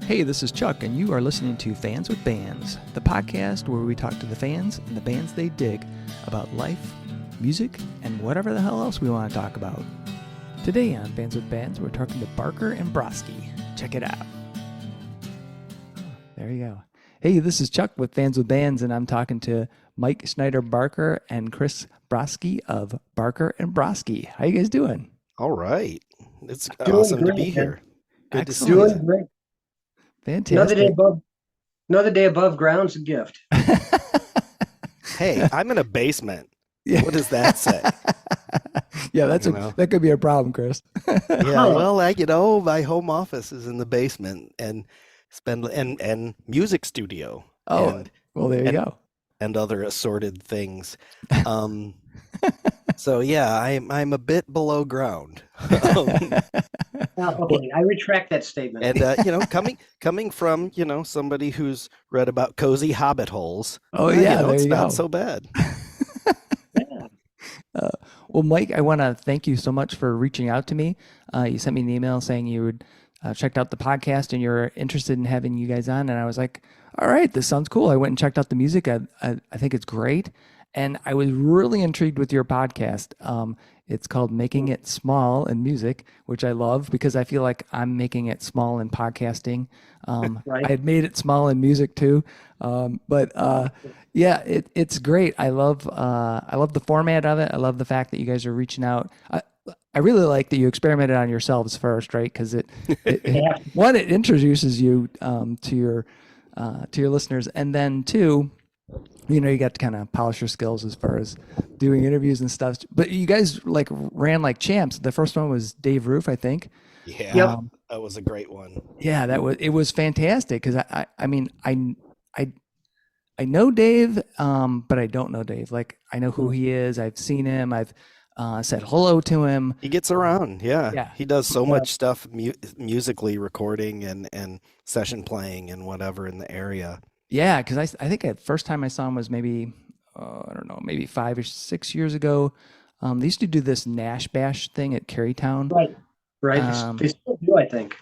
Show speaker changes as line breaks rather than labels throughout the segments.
Hey, this is Chuck, and you are listening to Fans with Bands, the podcast where we talk to the fans and the bands they dig about life, music, and whatever the hell else we want to talk about. Today on Fans with Bands, we're talking to Barker and Broski. Check it out. There you go. Hey, this is Chuck with Fans with Bands, and I'm talking to Mike Schneider Barker and Chris Broski of Barker and Broski. How you guys doing?
All right. It's
Doing
awesome
great,
to be
man.
here. Good to see
Excellent.
you.
Doing great.
Fantastic.
Another day above ground's a gift.
Hey, I'm in a basement.
Yeah.
What does that say?
Yeah, that could be a problem, Chris.
Yeah, well, my home office is in the basement and music studio.
Oh, well, there you go.
And other assorted things. So yeah, I'm a bit below ground.
Okay, I retract that statement.
And coming from somebody who's read about cozy hobbit holes.
Oh yeah, there
it's
you
not
go.
so bad.
Yeah.
Well, Mike, I want to thank you so much for reaching out to me. You sent me an email saying you would checked out the podcast and you're interested in having you guys on, and I was like, all right, this sounds cool. I went and checked out the music. I think it's great. And I was really intrigued with your podcast. It's called Making It Small in Music, which I love because I feel like I'm making it small in podcasting.
Right.
I had made it small in music too. Yeah, it's great. I love the format of it. I love the fact that you guys are reaching out. I really like that you experimented on yourselves first, right? Because it introduces you to your listeners, and then two, you got to kind of polish your skills as far as doing interviews and stuff. But you guys ran like champs. The first one was Dave Roof, I think.
Yeah,
Yep.
That was a great one.
Yeah, it was fantastic because I know Dave, but I don't know Dave. Like, I know who he is. I've seen him. I've said hello to him.
He gets around. Yeah. He does so much stuff musically, recording and session playing and whatever in the area.
Yeah, because I think the first time I saw him was maybe, I don't know, maybe 5 or 6 years ago. They used to do this Nash Bash thing at Carytown.
Right. They still do, I think.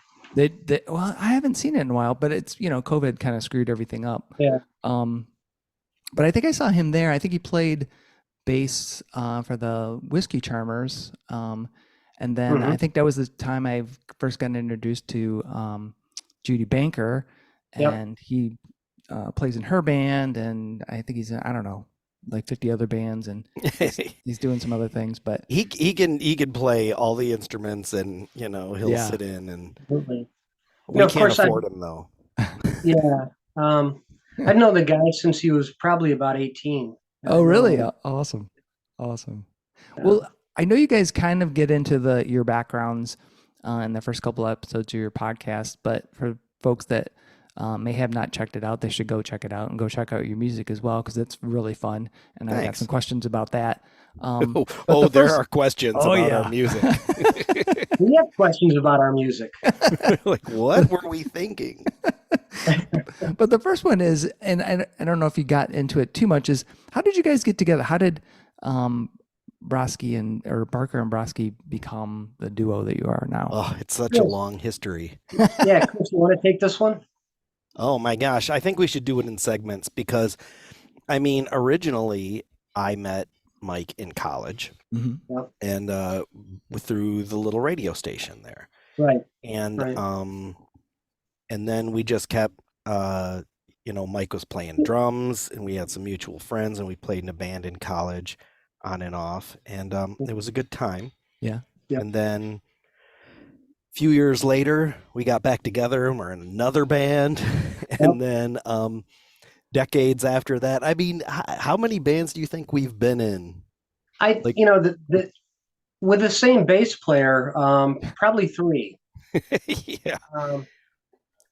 Well, I haven't seen it in a while, but it's, COVID kind of screwed everything up.
Yeah.
But I think I saw him there. I think he played bass for the Whiskey Charmers. And then I think that was the time I first got introduced to Judy Banker, and he plays in her band, and I think he's in, I don't know, like 50 other bands, and he's doing some other things, but
he can play all the instruments, and he'll sit in, and
Absolutely.
we can't afford him though.
Yeah. I've known the guy since he was probably about 18.
Oh, really? Awesome. Well, I know you guys kind of get into your backgrounds in the first couple episodes of your podcast, but for folks that may have not checked it out, they should go check it out and go check out your music as well, because it's really fun. And I got some questions about that.
There are questions about our music.
We have questions about our music.
Like, what were we thinking?
But the first one is, and I don't know if you got into it too much, is how did you guys get together? How did Broski or Barker and Broski become the duo that you are now?
Oh, it's such a long history.
Yeah, Chris, you want to take this one?
Oh my gosh, I think we should do it in segments because, originally I met Mike in college, and through the little radio station there,
right?
And then we just kept, Mike was playing drums, and we had some mutual friends, and we played in a band in college, on and off, and it was a good time.
Yeah.
And then a few years later, we got back together, and we're in another band, and then decades after that, how many bands do you think we've been in?
With the same bass player, probably 3.
Yeah.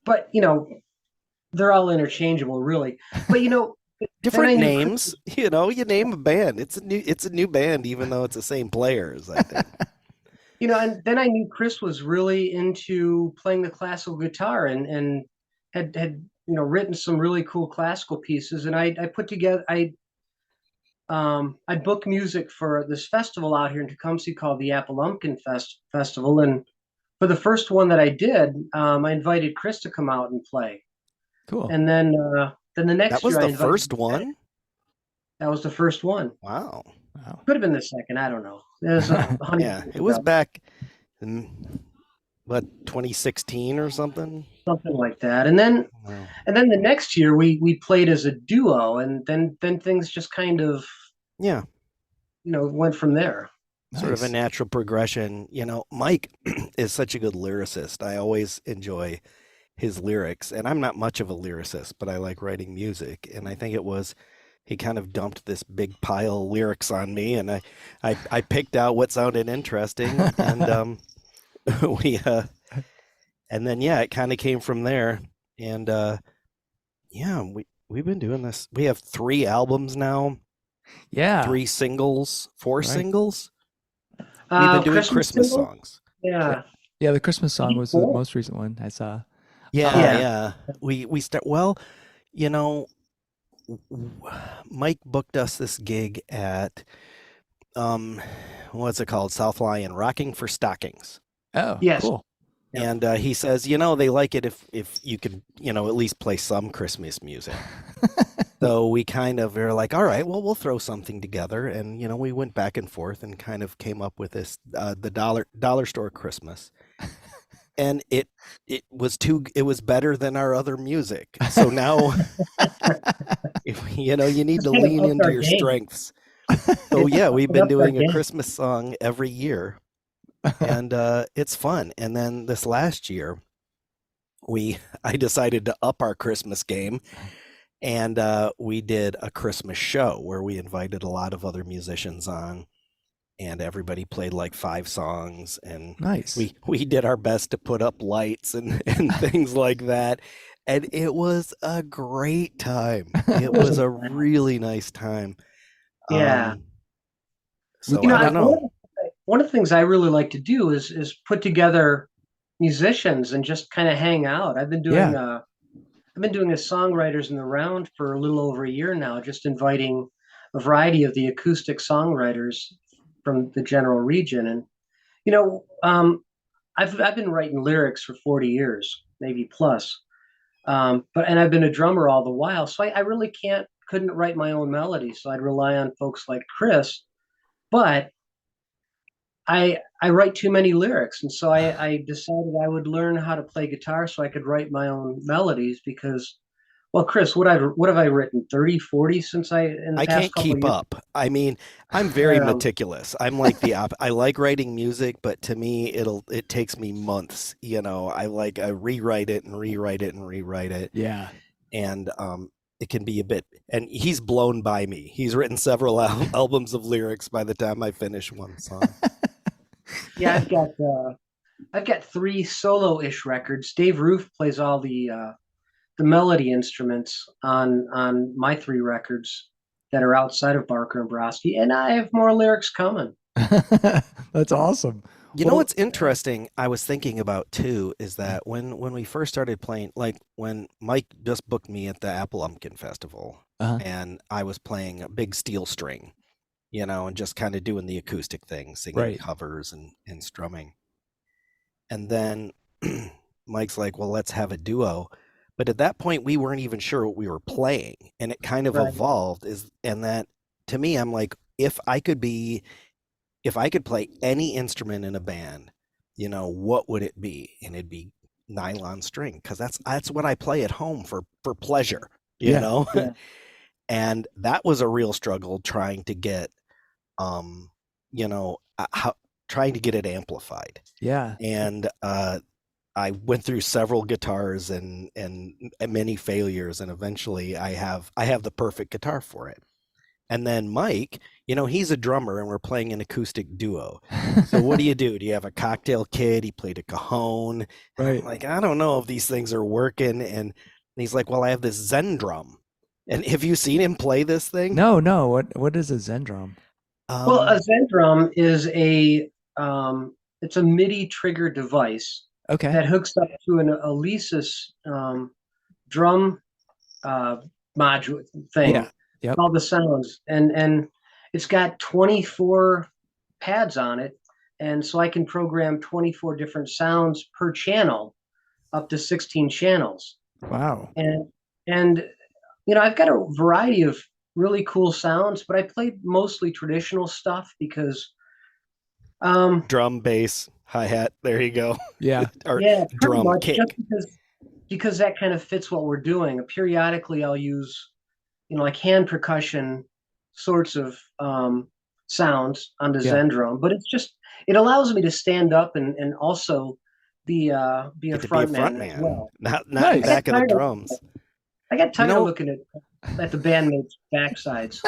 But they're all interchangeable, really. But
different names. You name a band. It's a new band, even though it's the same players, I think.
And then I knew Chris was really into playing the classical guitar and had written some really cool classical pieces. And I put together I booked music for this festival out here in Tecumseh called the Appalumpkin Festival, for the first one that I did, I invited Chris to come out and play,
Cool.
and then the
That
next
was
year I
the
invited.
first one?
That was the first one.
Wow.
Wow.
Could have been the second. I don't know. It was 100
Yeah,
years
it was
ago,
back in what, 2016 or something?
something like that. And then the next year we played as a duo, and then things just kind of
Yeah,
went from there.
sort of a
Nice.
natural progression. Mike is such a good lyricist. I always enjoy his lyrics, and I'm not much of a lyricist, but I like writing music. And I think it was he kind of dumped this big pile of lyrics on me, and I picked out what sounded interesting, and we and then yeah, it kind of came from there. And yeah, we've been doing this. We have 3 albums now,
Yeah.
3 singles, 4 singles. We've been doing
Christmas
Christmas
single.
songs.
Yeah.
Yeah.
Yeah, the Christmas song was the
Cool.
most recent one I saw.
Yeah,
Um,
Yeah.
yeah. We start well, you know, Mike booked us this gig at um what's it called? South Lyon, Rocking for Stockings.
oh,
Yes.
cool.
Yeah.
And he says, they like it if you could, at least play some Christmas music. So we kind of were like, all right, well, we'll throw something together, and we went back and forth and kind of came up with this the dollar store Christmas, and it was better than our other music. So now, you need
It's
to
kind of
lean
upped
into
our
your
game.
strengths. So yeah, we've
It
been
upped our
doing a
game.
Christmas song every year, and it's fun. And then this last year, I decided to up our Christmas game, and we did a Christmas show where we invited a lot of other musicians on, and everybody played like 5 songs, and
Nice.
we did our best to put up lights and and things like that, and it was a great time. It
It was
was
a
a
blast.
really nice time.
Yeah.
Um,
We,
so
You know,
I
we
I,
don't
one,
know.
of the, one of the things I really like to do is put together musicians and just kind of hang out.
yeah.
I've been doing a songwriters in the round for a little over a year now, just inviting a variety of the acoustic songwriters from the general region. And you know, I've been writing lyrics for 40 years, maybe plus. But I've been a drummer all the while, so I really couldn't write my own melodies. So I'd rely on folks like Chris. But I write too many lyrics, and so I decided I would learn how to play guitar so I could write my own melodies. Because, well, Chris, what have I written? 30, 40 since in the
I
past
can't
couple of
keep
years.
up. I mean, I'm very
Um,
meticulous. I'm like I like writing music, but to me it takes me months. I rewrite it and rewrite it and rewrite it.
Yeah.
And it can be a bit, and he's blown by me. He's written several albums of lyrics by the time I finish one song.
yeah, I've got 3 solo-ish records. Dave Roof plays all the melody instruments on my 3 records that are outside of Barker and Broski, and I have more lyrics coming.
That's awesome.
You know
Well,
what's interesting, I was thinking about too, is that when we first started playing, like when Mike just booked me at the Apple Umpkin Festival,
uh
and I was playing a big steel string, and just kind of doing the acoustic thing, singing
right.
covers and strumming. And then Mike's like, well, let's have a duo. But at that point, we weren't even sure what we were playing. And it kind of
Right.
evolved and that to me, I'm like, if I could play any instrument in a band, what would it be? And it'd be nylon string, because that's what I play at home for pleasure, you
Yeah.
know?
Yeah.
And that was a real struggle trying to get um, how trying to get it amplified.
Yeah.
And I went through several guitars and many failures, and eventually I have the perfect guitar for it. And then Mike, he's a drummer, and we're playing an acoustic duo. So what do you do? Do you have a cocktail kit? He played a cajon, and I'm
Right.
like, I don't know if these things are working. And he's like, well, I have this Zen drum. And have you seen him play this thing?
No, no. What is a Zen drum?
Well, a
Um,
Zen drum is it's a MIDI trigger device
Okay.
that hooks up to an Alesis drum uh, module
Yeah.
thing,
Yep.
all the sounds, and it's got 24 pads on it And so I can program 24 different sounds per channel, up to 16 channels.
Wow.
And I've got a variety of really cool sounds, but I play mostly traditional stuff because
Drum, bass, hi-hat, there you go.
Yeah.
Or
yeah, pretty
drum
much just
kick.
because that kind of fits what we're doing. Periodically I'll use like hand percussion sorts of sounds on the
Yeah.
Zen drum, but it allows me to stand up and also be a
Get to be a
front
front
man as
man,
well.
not in
Nice.
back of the drums.
I got
You
tired of
know,
looking at the bandmates' backsides.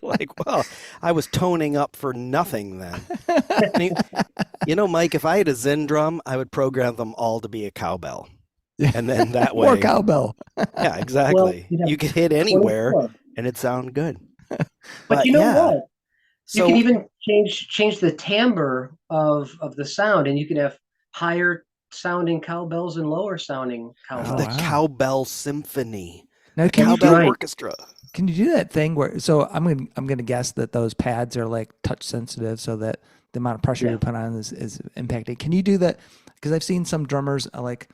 like, well, I was toning up for nothing then. And Mike, if I had a Zen drum, I would program them all to be a cowbell.
Yeah.
And then that
More
way,
cowbell.
yeah,
Well,
exactly. You could hit anywhere
24.
and it'd sound good.
But
But
you know
yeah,
what? You can
so
even change the timbre of the sound, and you can have higher sounding cowbells and lower sounding
Oh,
the
cowbells.
wow.
cowbell symphony,
Now,
the
can you
That's
do
cowbell
right.
orchestra.
can you do that thing where so I'm gonna guess that those pads are like touch sensitive so that the amount of pressure
Yeah.
you put on is impacted. Can you do that? Because I've seen some drummers like,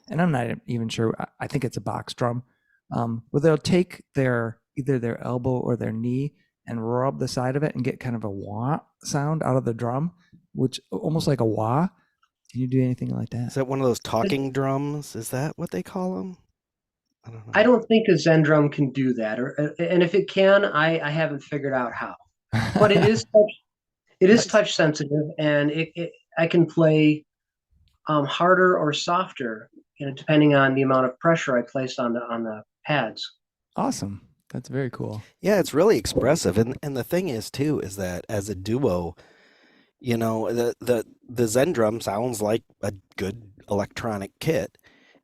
and I'm not even sure. I think it's a box drum, where they'll take either their elbow or their knee and rub the side of it and get kind of a wah sound out of the drum, which almost like a wah. Can you do anything like
Is
that?
that one of those talking drums? Is that what they call them? I don't
I
know.
don't think a Zen drum can do that, and if it can, I haven't figured out how. But it is
Nice.
touch sensitive, and I can play harder or softer, depending on the amount of pressure I place on the pads.
Awesome. That's very cool.
Yeah, it's really expressive, and the thing is too is that as a duo, the Zen drum sounds like a good electronic kit,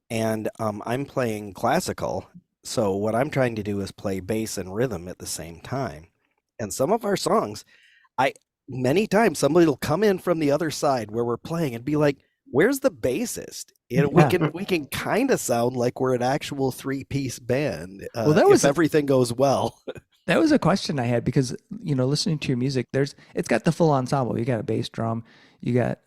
and I'm playing classical, so what I'm trying to do is play bass and rhythm at the same time. And some of our songs, I many times somebody will come in from the other side where we're playing and be like, "Where's the bassist?" We
Yeah.
can kind of sound like we're an actual three-piece band
Well, that
if
was
everything goes well.
That was a question I had because listening to your music, it's got the full ensemble. You got a bass drum, you got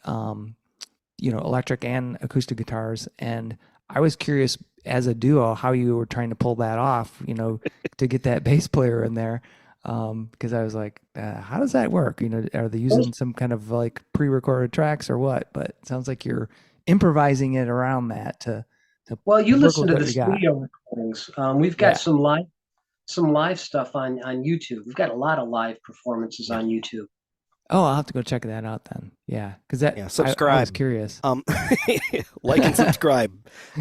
electric and acoustic guitars, and I was curious as a duo how you were trying to pull that off, to get that bass player in there, because I was like, how does that work? Are they using some kind of like pre-recorded tracks or what? But it sounds like you're improvising it around that to
Well, you
work
listen
with
to
what
the
you got.
studio recordings. We've got
Yeah.
some live stuff on YouTube. We've got a lot of live performances
Yeah,
on YouTube.
Oh, I'll have to go check that out then. Yeah, because
yeah.
I was
Subscribe,
curious.
um, like and subscribe.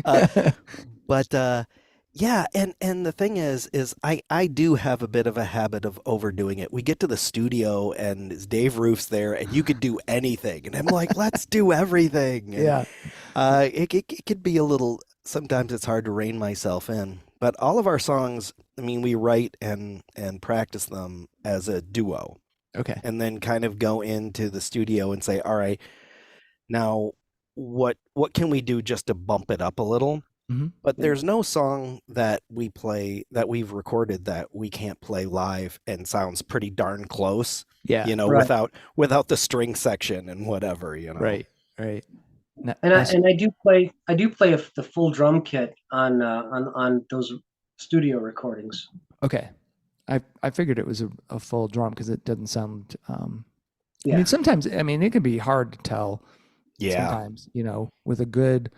Uh, but yeah, and the thing is I do have a bit of a habit of overdoing it. We get to the studio and Dave Roof's there, and you could do anything, and I'm like, let's do everything, and
Yeah.
it could be a little. Sometimes it's hard to rein myself in, but all of our songs, I mean, we write and practice them as a duo,
Okay.
and then kind of go into the studio and say, all right, now what can we do just to bump it up a little?
Hmm.
But there's no song that we play that we've recorded that we can't play live and sounds pretty darn close,
Yeah.
Right.
without the string section and whatever.
Right. Right.
And I
Now,
and I do play the full drum kit on those studio recordings.
okay. I figured it was a full drum because it doesn't sound. I mean,
Yeah.
sometimes it can be hard to tell.
Yeah.
Sometimes with a good,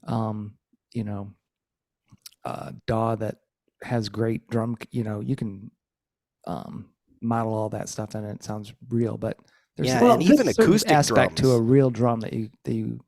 um, you know, DAW that has great drum. You can um, model all that stuff and it sounds real. But there's
Yeah,
Well,
and even
this
certain
acoustic
aspect to a
drums.
real drum that you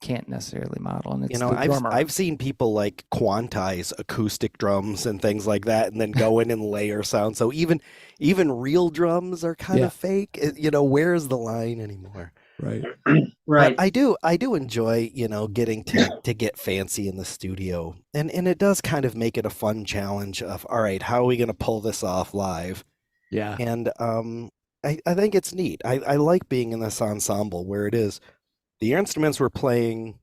can't necessarily model, and
You
it's
know,
the
I've
drummer.
I've seen people like quantize acoustic drums and things like that, and then go in and layer sound. So even real drums are kind
Yeah.
of fake. Where's the line anymore?
Right.
But
right.
I do enjoy, getting to get fancy in the studio. And it does kind of make it a fun challenge of, all right, how are we going to pull this off live?
Yeah.
And I think it's neat. I like being in this ensemble where it is the instruments we're playing,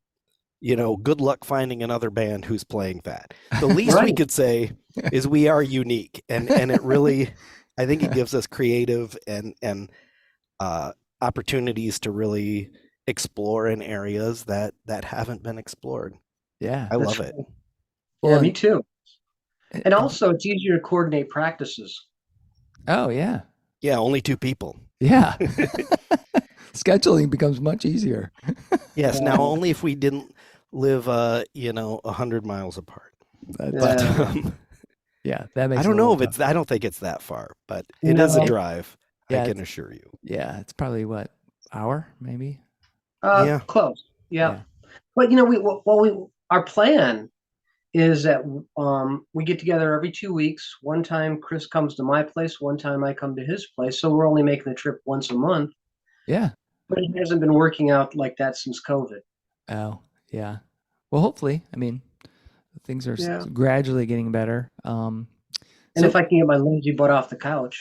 good luck finding another band who's playing that. The least we
Right.
could say is we are unique. And it really, I think it gives us creative and opportunities to really explore in areas that haven't been explored.
Yeah.
I
That's
love
right.
it.
Well,
Yeah, me too. And
and
also, it's easier to coordinate practices.
oh yeah.
Yeah, only two people.
Yeah. Scheduling becomes much easier.
Yes, now
Yeah,
only if we didn't live 100 miles apart.
That's
But
yeah.
yeah, that
I
makes it a
don't know
little
if
tough.
I don't think it's that far, but it is a
No,
drive, I
Yeah,
can assure you.
yeah, it's probably what, hour maybe?
Yeah.
close. Yeah,
Yeah.
but our plan is that we get together every 2 weeks. One time Chris comes to my place, one time I come to his place. So we're only making the trip once a month,
Yeah.
but it hasn't been working out like that since COVID.
Oh, yeah. Well, hopefully, I mean, things are
Yeah.
gradually getting better.
And if
So
I can get my lazy butt off the couch.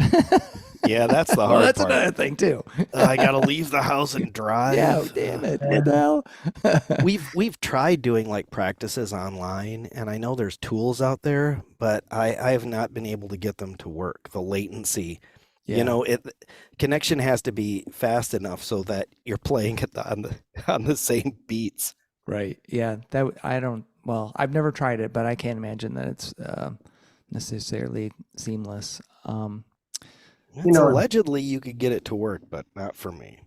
Yeah, that's the
well,
hard
that's
part.
another thing too.
I got to leave the house and
Yeah,
drive.
damn it.
Yeah.
What the hell?
We've tried doing like practices online, and I know there's tools out there, but I have not been able to get them to work. The latency,
Yeah,
it connection has to be fast enough so that you're playing it on the same beats.
right. Yeah, I don't, well, I've never tried it, but I can't imagine that it's necessarily seamless.
You
It's
know,
allegedly you could get it to work, but not for me.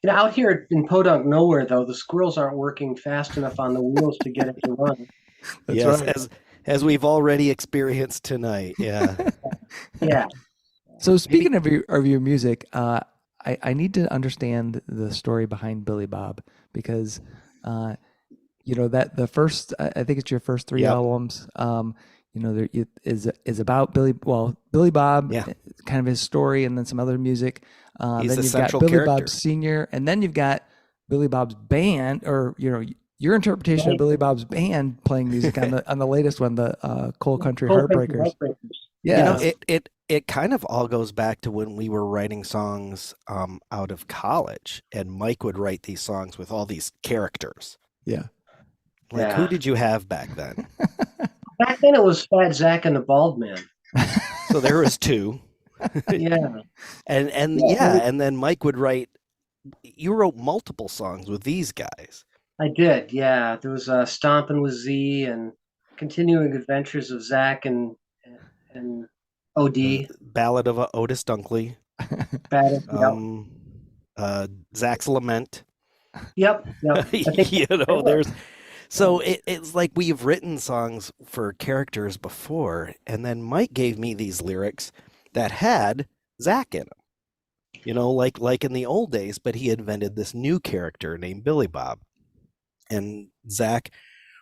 out here in Podunk nowhere though, the squirrels aren't working fast enough on the wheels to get it to run.
That's
Yes,
right.
as we've already experienced tonight. Yeah.
Yeah.
So
Maybe.
speaking of your music, I need to understand the story behind Billy Bob because uh, that the first I think it's your first three
Yep.
albums. There it is about Billy Bob,
Yeah.
kind of his story, and then some other music.
He's
Then
the
you've got
central
Billy Bob
character.
Senior, and then you've got Billy Bob's band, or your interpretation of
Right.
Billy Bob's band playing music on the latest one, the Coal Country
Cold Country
Heartbreakers.
Heartbreakers.
You know,
Yeah,
Yeah.
it kind of all goes back to when we were writing songs out of college, and Mike would write these songs with all these characters.
yeah.
Like, who
Yeah.
did you have back then?
Back then it was Fat Zach and the Bald Man.
So there was two,
Yeah.
and
Yeah.
and then Mike would write. You wrote multiple songs with these guys.
I did. Yeah. There was Stompin' with Z and Continuing Adventures of Zach and
The
OD.
Ballad of Otis Dunkley,
Bad. Yep.
um, Zach's Lament.
Yep. Yep. I think
There's so it's like we've written songs for characters before, and then Mike gave me these lyrics that had Zach in them. Like in the old days, but he invented this new character named Billy Bob, and Zach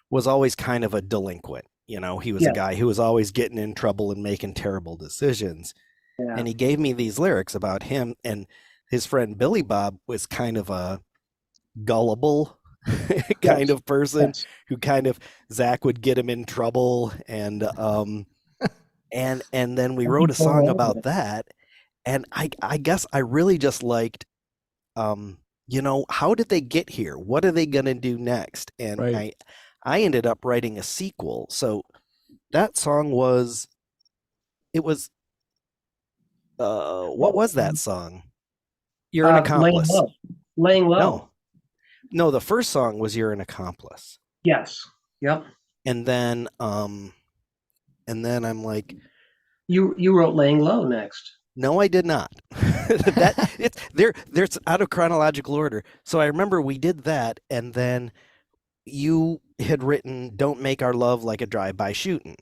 was always kind of a delinquent. He was a
yeah.
guy who was always getting in trouble and making terrible decisions.
Yeah.
And he gave me these lyrics about him, and his friend Billy Bob was kind of a gullible kind
Yes.
of person
Yes.
who kind of Zach would get him in trouble, and then we wrote a song about that, and I guess I really just liked how did they get here? What are they gonna do next? And
Right.
I ended up writing a sequel. So that song was it was what was that song? You're an
Laying
accomplice.
Low. Laying Low.
No. No, the first song was You're an Accomplice.
Yes. Yep.
And then I'm like,
You wrote Laying Low next.
no, I did not. There's out of chronological order. So I remember we did that, and then you had written Don't Make Our Love Like a Drive-By Shooting.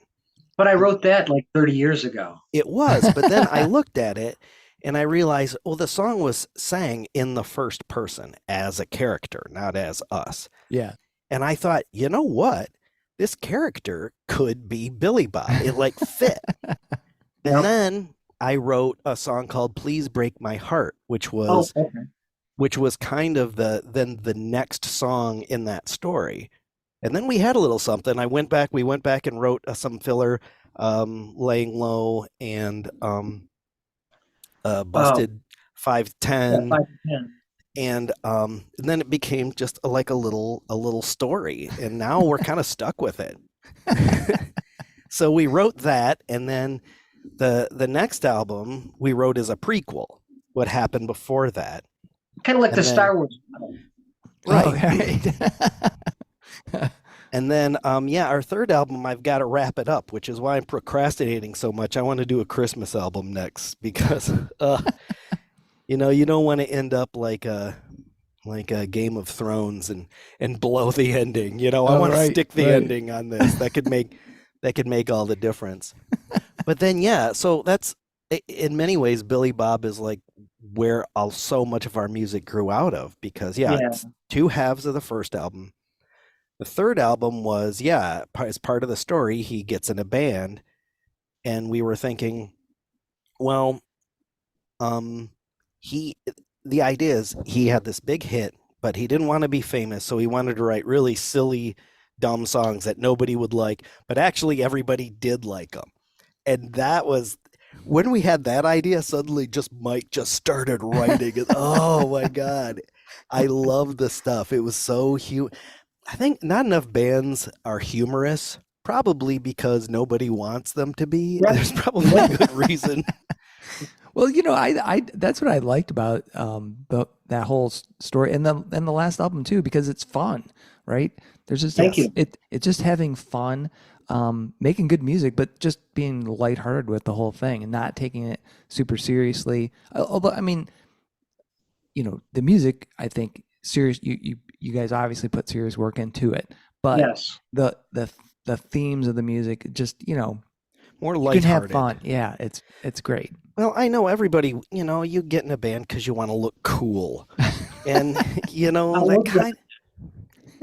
But I wrote that like 30 years ago.
It was, but then I looked at it and I realized, the song was sang in the first person as a character, not as us.
Yeah.
And I thought, you know what? This character could be Billy Bob. It like fit. And
Yep.
then I wrote a song called Please Break My Heart, which was kind of the next song in that story. And then we had a little something. We went back and wrote some filler, Laying Low and Busted 510.
Yeah, 5 to 10.
And then it became just like a little story, and now we're kind of stuck with it. So we wrote that, and then the next album we wrote as a prequel, what happened before that.
kind of like the
And then
Star Wars model.
Oh,
right.
right.
And then yeah, our third album, I've got to wrap it up, which is why I'm procrastinating so much. I want to do a Christmas album next because you don't want to end up like a Game of Thrones and blow the ending. I
Oh,
want to
right,
stick the
right.
ending on this. That could make all the difference. But then yeah, so that's in many ways Billy Bob is like where all so much of our music grew out of because yeah,
Yeah,
it's two halves of the first album. The third album was yeah, as part of the story, he gets in a band and we were thinking, well, um he the idea is he had this big hit, but he didn't want to be famous, so he wanted to write really silly, dumb songs that nobody would like, but actually everybody did like them. And that was when we had that idea, suddenly just Mike just started writing it. Oh my God. I love the stuff. It was so I think not enough bands are humorous, probably because nobody wants them to be.
right.
There's probably a good reason.
Well, I that's what I liked about that whole story and the last album too, because it's fun, right? There's just
Thank
Yes.
you.
it's just having fun, making good music, but just being lighthearted with the whole thing and not taking it super seriously. Although, I mean, the music, I think serious. You guys obviously put serious work into it, but
Yes.
the the the themes of the music, just
More
you can have
lighthearted.
fun. Yeah, it's great.
Well, I know everybody, you get in a band because you want to look cool. And,
I
that
love that.
kind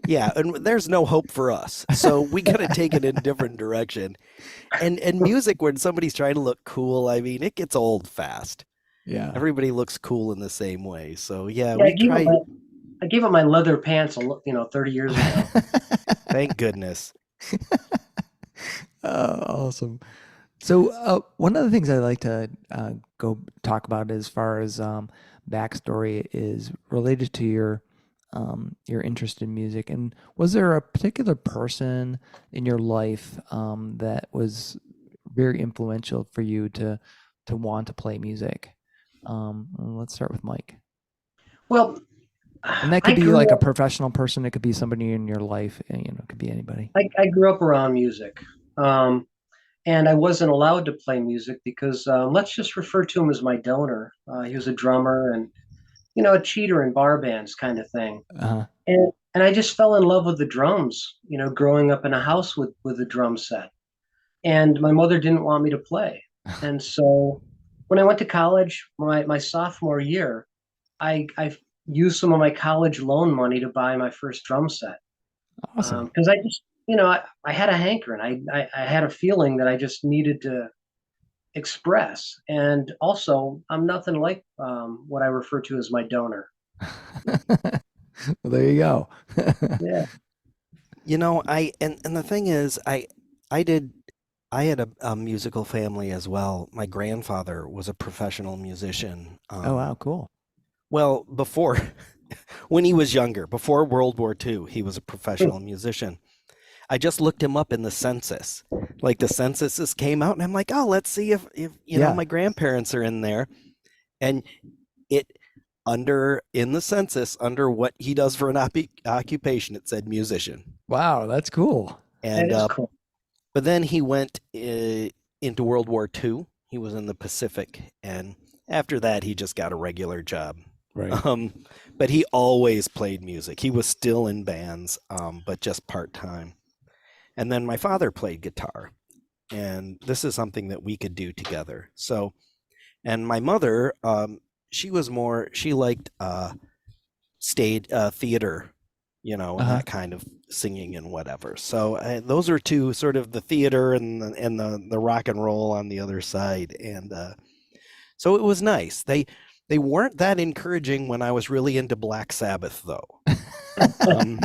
yeah, and there's no hope for us. So we got to take it in a different direction. And music, when somebody's trying to look cool, I mean, it gets old fast.
Yeah.
Everybody looks cool in the same way. So yeah,
Yeah,
we try,
I gave him my leather pants, 30 years ago.
thank goodness.
Awesome. So one of the things I like to go talk about as far as backstory is related to your interest in music. And was there a particular person in your life that was very influential for you to want to play music? Let's start with Mike.
Well,
And that
I
could be like
grew
a
up.
professional person. It could be somebody in your life. It could be anybody.
I grew up around music, and I wasn't allowed to play music because let's just refer to him as my donor. He was a drummer and a cheater in bar bands kind of thing.
Uh-huh.
And I just fell in love with the drums. Growing up in a house with a drum set, and my mother didn't want me to play. And so when I went to college, my sophomore year, I used some of my college loan money to buy my first drum set
Awesome.
because I just I had a hankering. I had a feeling that I just needed to express, and also I'm nothing like what I refer to as my donor.
Well, there you go.
Yeah.
And the thing is, I did, I had a musical family as well. My grandfather was a professional musician.
Oh, wow, cool.
Well, before, when he was younger, before World War II, he was a professional musician. I just looked him up in the census. Like the censuses came out, and I'm like, oh, let's see if
Yeah.
my grandparents are in there. And it in the census under what he does for an occupation, it said musician.
Wow, that's cool.
That
And
is cool.
but then he went into World War II. He was in the Pacific, and after that, he just got a regular job.
Right.
But he always played music. He was still in bands, but just part time. And then my father played guitar, and this is something that we could do together. So, and my mother, she liked stage theater, and
Uh-huh.
that kind of singing and whatever. So those are two, sort of the theater and the rock and roll on the other side. And so it was nice. They weren't that encouraging when I was really into Black Sabbath, though. Um,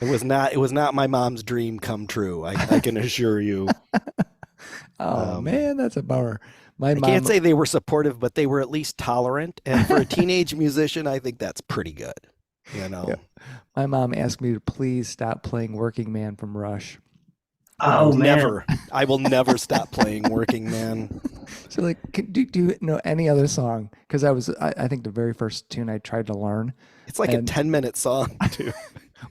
it was not my mom's dream come true. I can assure you.
Oh
Um,
man, that's a bummer. My
I can't
mom,
say they were supportive, but they were at least tolerant. And for a teenage musician, I think that's pretty good. You
yeah,
know,
my mom asked me to please stop playing Working Man from Rush.
Oh man.
I will never stop playing Working Man.
So like, do you know any other song? Because I think the very first tune I tried to learn,
It's like a
and
10-minute song too.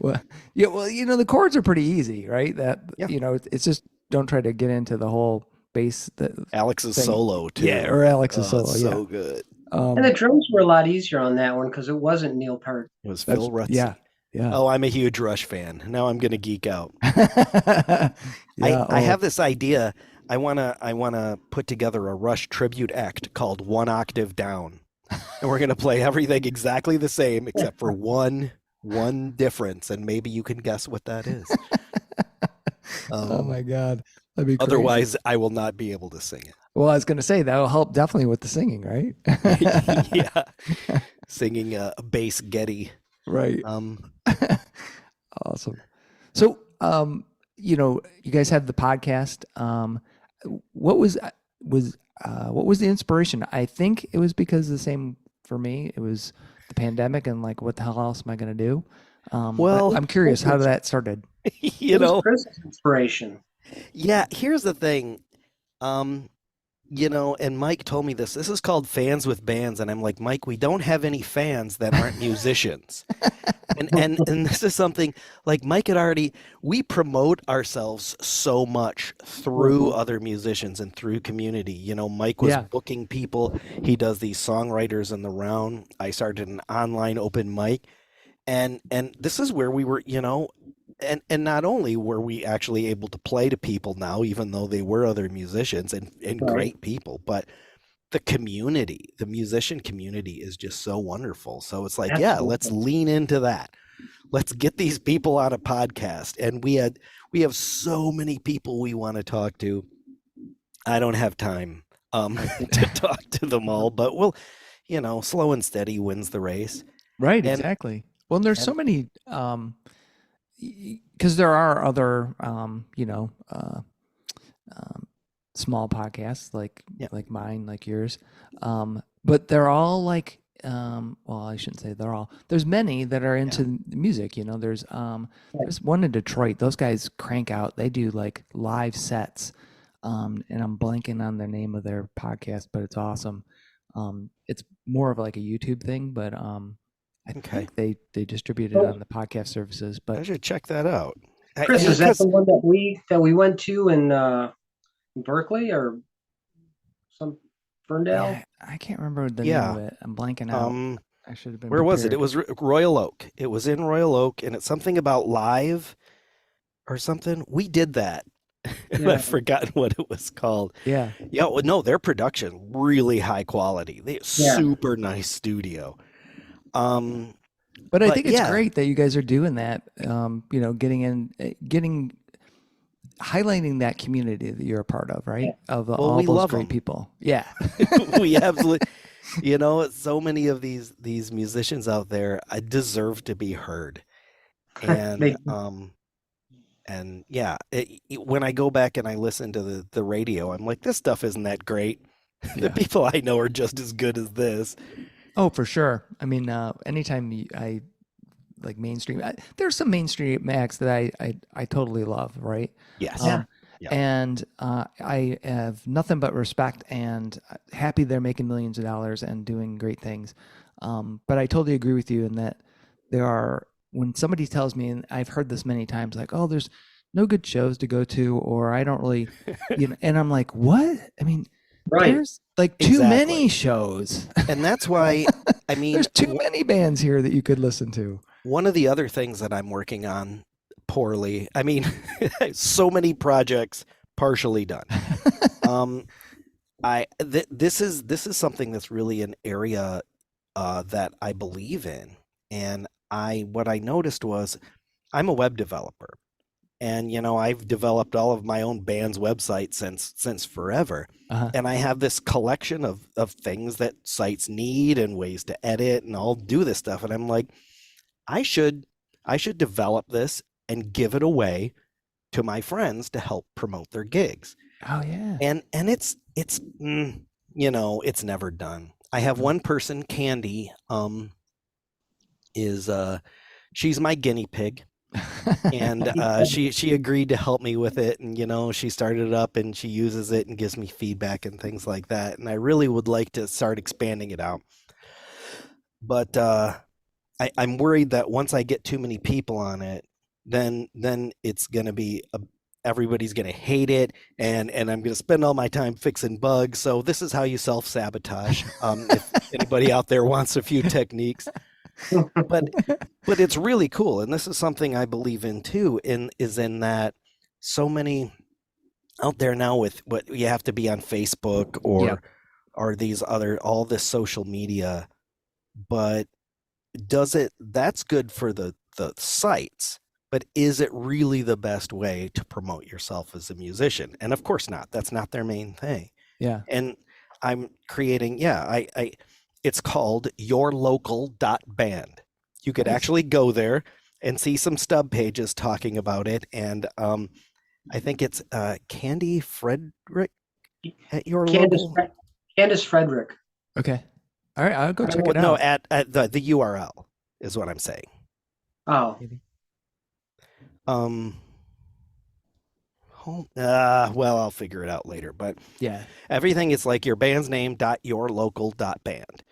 well, yeah, well, the chords are pretty easy, right? That
Yeah.
it's just don't try to get into the whole bass
Alex's
thing.
solo
Yeah,
too.
or Alex's
Oh, it's
solo. Yeah.
so good.
And the
Um,
drums were a lot easier on that one because it wasn't Neil Peart.
It was
that's
Phil
yeah,
Rutsey.
yeah,
Oh, I'm a huge Rush fan. Now I'm gonna geek out. I
yeah.
I
Oh,
have this idea. I wanna put together a Rush tribute act called One Octave Down, and we're gonna play everything exactly the same except for one difference, and maybe you can guess what that is.
oh
Um,
my God, that'd be crazy.
Otherwise, I will not be able to sing
Well, I was gonna say that'll help definitely with the singing, right?
it. Yeah, singing a bass Getty.
Right.
Um,
Awesome. So, you guys have the podcast. What what was the inspiration? I think it was because the same for me. It was the pandemic and like, what the hell else am I going to do? But
well,
I'm curious how that started.
you
It was
know,
Chris's inspiration.
yeah. Here's the thing. Um, and Mike told me this. This is called Fans with Bands, and I'm like, Mike, we don't have any fans that aren't musicians. And this is something like Mike had already we promote ourselves so much through
Mhm.
other musicians and through community. Mike was
Yeah.
booking people. He does these songwriters in the round. I started an online open mic. And this is where we were, and not only were we actually able to play to people now, even though they were other musicians and
Right.
great people, but the community, the musician community is just so wonderful. So it's like, yeah, let's
Absolutely.
lean into that. Let's get these people on a podcast. And we have so many people we want to talk to. I don't have time to talk to them all, but slow and steady wins the race.
Right.
And
Exactly. Well, there's so
and
many, because there are other, um, small podcasts
yeah,
like mine, like yours. But they're all like, well, I shouldn't say they're all. There's many that are
yeah.
into music.
Right.
There's one in Detroit. Those guys crank out. They do like live sets. And I'm blanking on the name of their podcast, but it's awesome. It's more of like a YouTube thing, but I
Okay.
think they distribute it on
So,
the podcast services.
I
But
should check that out.
Chris, is that the
Because
one that we went to in Berkeley or some
yeah,
Ferndale?
I can't remember the name of
yeah,
it. I'm blanking out.
um,
I should have been
where was it? It
prepared.
was Royal Oak. It was in Royal Oak, and it's something about live or something. We did that. And
Yeah.
I've forgotten what it was called.
Yeah.
Yeah, well, no, their production really high quality. They
Yeah.
super nice studio. Um,
But I
but
think it's
yeah,
great that you guys are doing that. Getting highlighting that community that you're a part of,
Yeah.
right? Of
well,
all
we
those
love
great
them.
people. Yeah.
We absolutely, so many of these musicians out there, I deserve to be heard. And
They
yeah, when I go back and I listen to the radio, I'm like, this stuff isn't that great. The
Yeah.
people I know are just as good as this.
Oh, for sure. I mean, anytime I like mainstream, there's some mainstream acts that I totally love, right?
Yes.
Yeah.
Um,
Yeah.
and I have nothing but respect and happy they're making millions of dollars and doing great things. But I totally agree with you in that there are, when somebody tells me, and I've heard this many times, like, oh, there's no good shows to go to, or I don't really, and I'm like, what? I mean,
right.
there's like too many
Exactly.
shows.
And that's why, I mean,
There's too many bands here that you could listen to.
one of the other things that I'm working on poorly, I mean, so many projects partially done. Um, this is something that's really an area that I believe in, and what I noticed was I'm a web developer, and I've developed all of my own band's websites since forever,
Uh-huh.
and I have this collection of things that sites need and ways to edit, and I'll do this stuff, and I'm like, I should I should develop this and give it away to my friends to help promote their gigs.
Oh yeah.
And it's never done. I have
Uh,
one person, Candy, is she's my guinea pig. And she agreed to help me with it, and she started it up and she uses it and gives me feedback and things like that. And I really would like to start expanding it out, but I'm worried that once I get too many people on it, then it's gonna be everybody's gonna hate it, and I'm gonna spend all my time fixing bugs. So this is how you self-sabotage. If anybody out there wants a few techniques, but it's really cool, and this is something I believe in too. In that so many out there now with what you have to be on Facebook
Yep.
or these other all this social media, but does it that's good for the sites, but is it really the best way to promote yourself as a musician? And of course not. That's not their main thing.
Yeah.
And I'm creating, yeah, I it's called yourlocal.band. You could
Nice.
actually go there and see some stub pages talking about it. And I think it's Candy Frederick at your
Candace,
local.
Candace Frederick.
Okay. All right. I'll go check
Well,
it
no,
out.
at the URL is what I'm saying.
Oh,
Maybe.
Um, well, I'll figure it out later. But
Yeah.
everything is like your band's name dot yourlocal.band,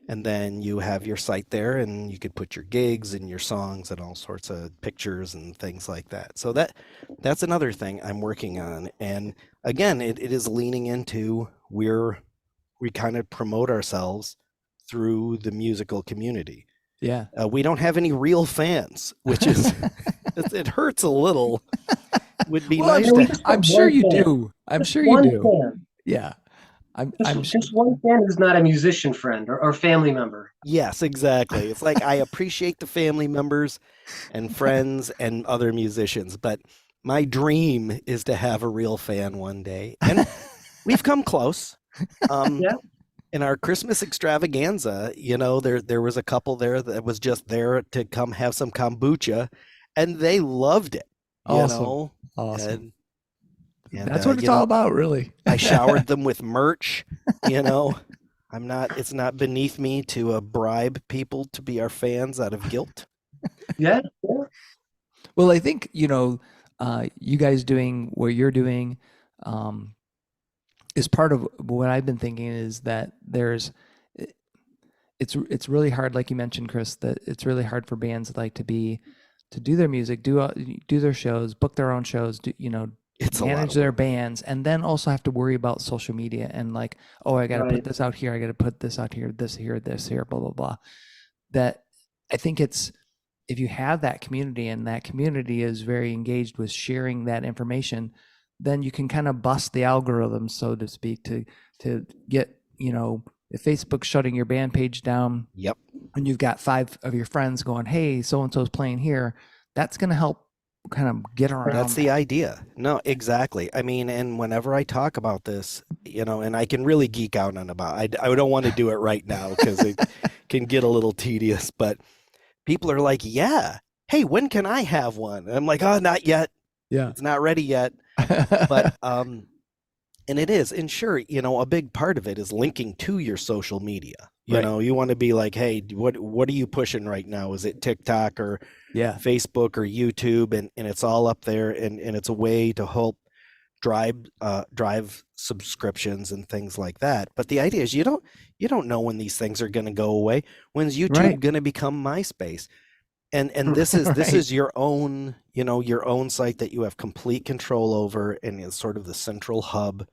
and then you have your site there, and you could put your gigs and your songs and all sorts of pictures and things like that. So that's another thing I'm working on. And again, it is leaning into we kind of promote ourselves through the musical community.
Yeah.
We don't have any real fans, which is it hurts a little. Would be
Well,
nice
we
to.
just
I'm
have
sure
one
you
fan.
do. I'm
Just
sure you
one
do.
fan.
Yeah. I'm
Just,
I'm sh-
just one fan who's not a musician friend or family member.
Yes, exactly. It's like I appreciate the family members and friends and other musicians, but my dream is to have a real fan one day. And we've come close. Um,
Yeah,
in our Christmas extravaganza, there was a couple there that was just there to come have some kombucha, and they loved it, you
awesome.
know.
Awesome.
And and
That's what it's all about, really.
I showered them with merch, you know. It's not beneath me to bribe people to be our fans out of guilt.
yeah, yeah.
Well, I think, you guys doing what you're doing, um, is part of what I've been thinking is that it's really hard, like you mentioned, Chris, that it's really hard for bands like to do their music, do their shows, book their own shows,
It's a lot
manage
of
their
work.
bands, and then also have to worry about social media and like, oh, I got to put
Right.
this out here, I got to put this here, blah blah blah. That I think it's if you have that community and that community is very engaged with sharing that information, then you can kind of bust the algorithm, so to speak, to get, if Facebook's shutting your band page down
Yep.
and you've got five of your friends going, hey, so and so's playing here, that's going to help kind of get
That's
around
the
that.
idea. No, exactly. I mean, and whenever I talk about this, and I can really geek out on I don't want to do it right now because it can get a little tedious, but people are like, yeah, hey, when can I have one? And I'm like, oh, not yet.
Yeah.
It's not ready yet. But and it is, and sure, a big part of it is linking to your social media.
Right.
You want to be like, hey, what are you pushing right now? Is it TikTok or
Yeah.
Facebook or YouTube? And it's all up there, and it's a way to help drive subscriptions and things like that. But the idea is you don't know when these things are going to go away. When's YouTube
Right.
going to become MySpace? And this is
Right.
your own, your own site that you have complete control over, and it's sort of the central hub.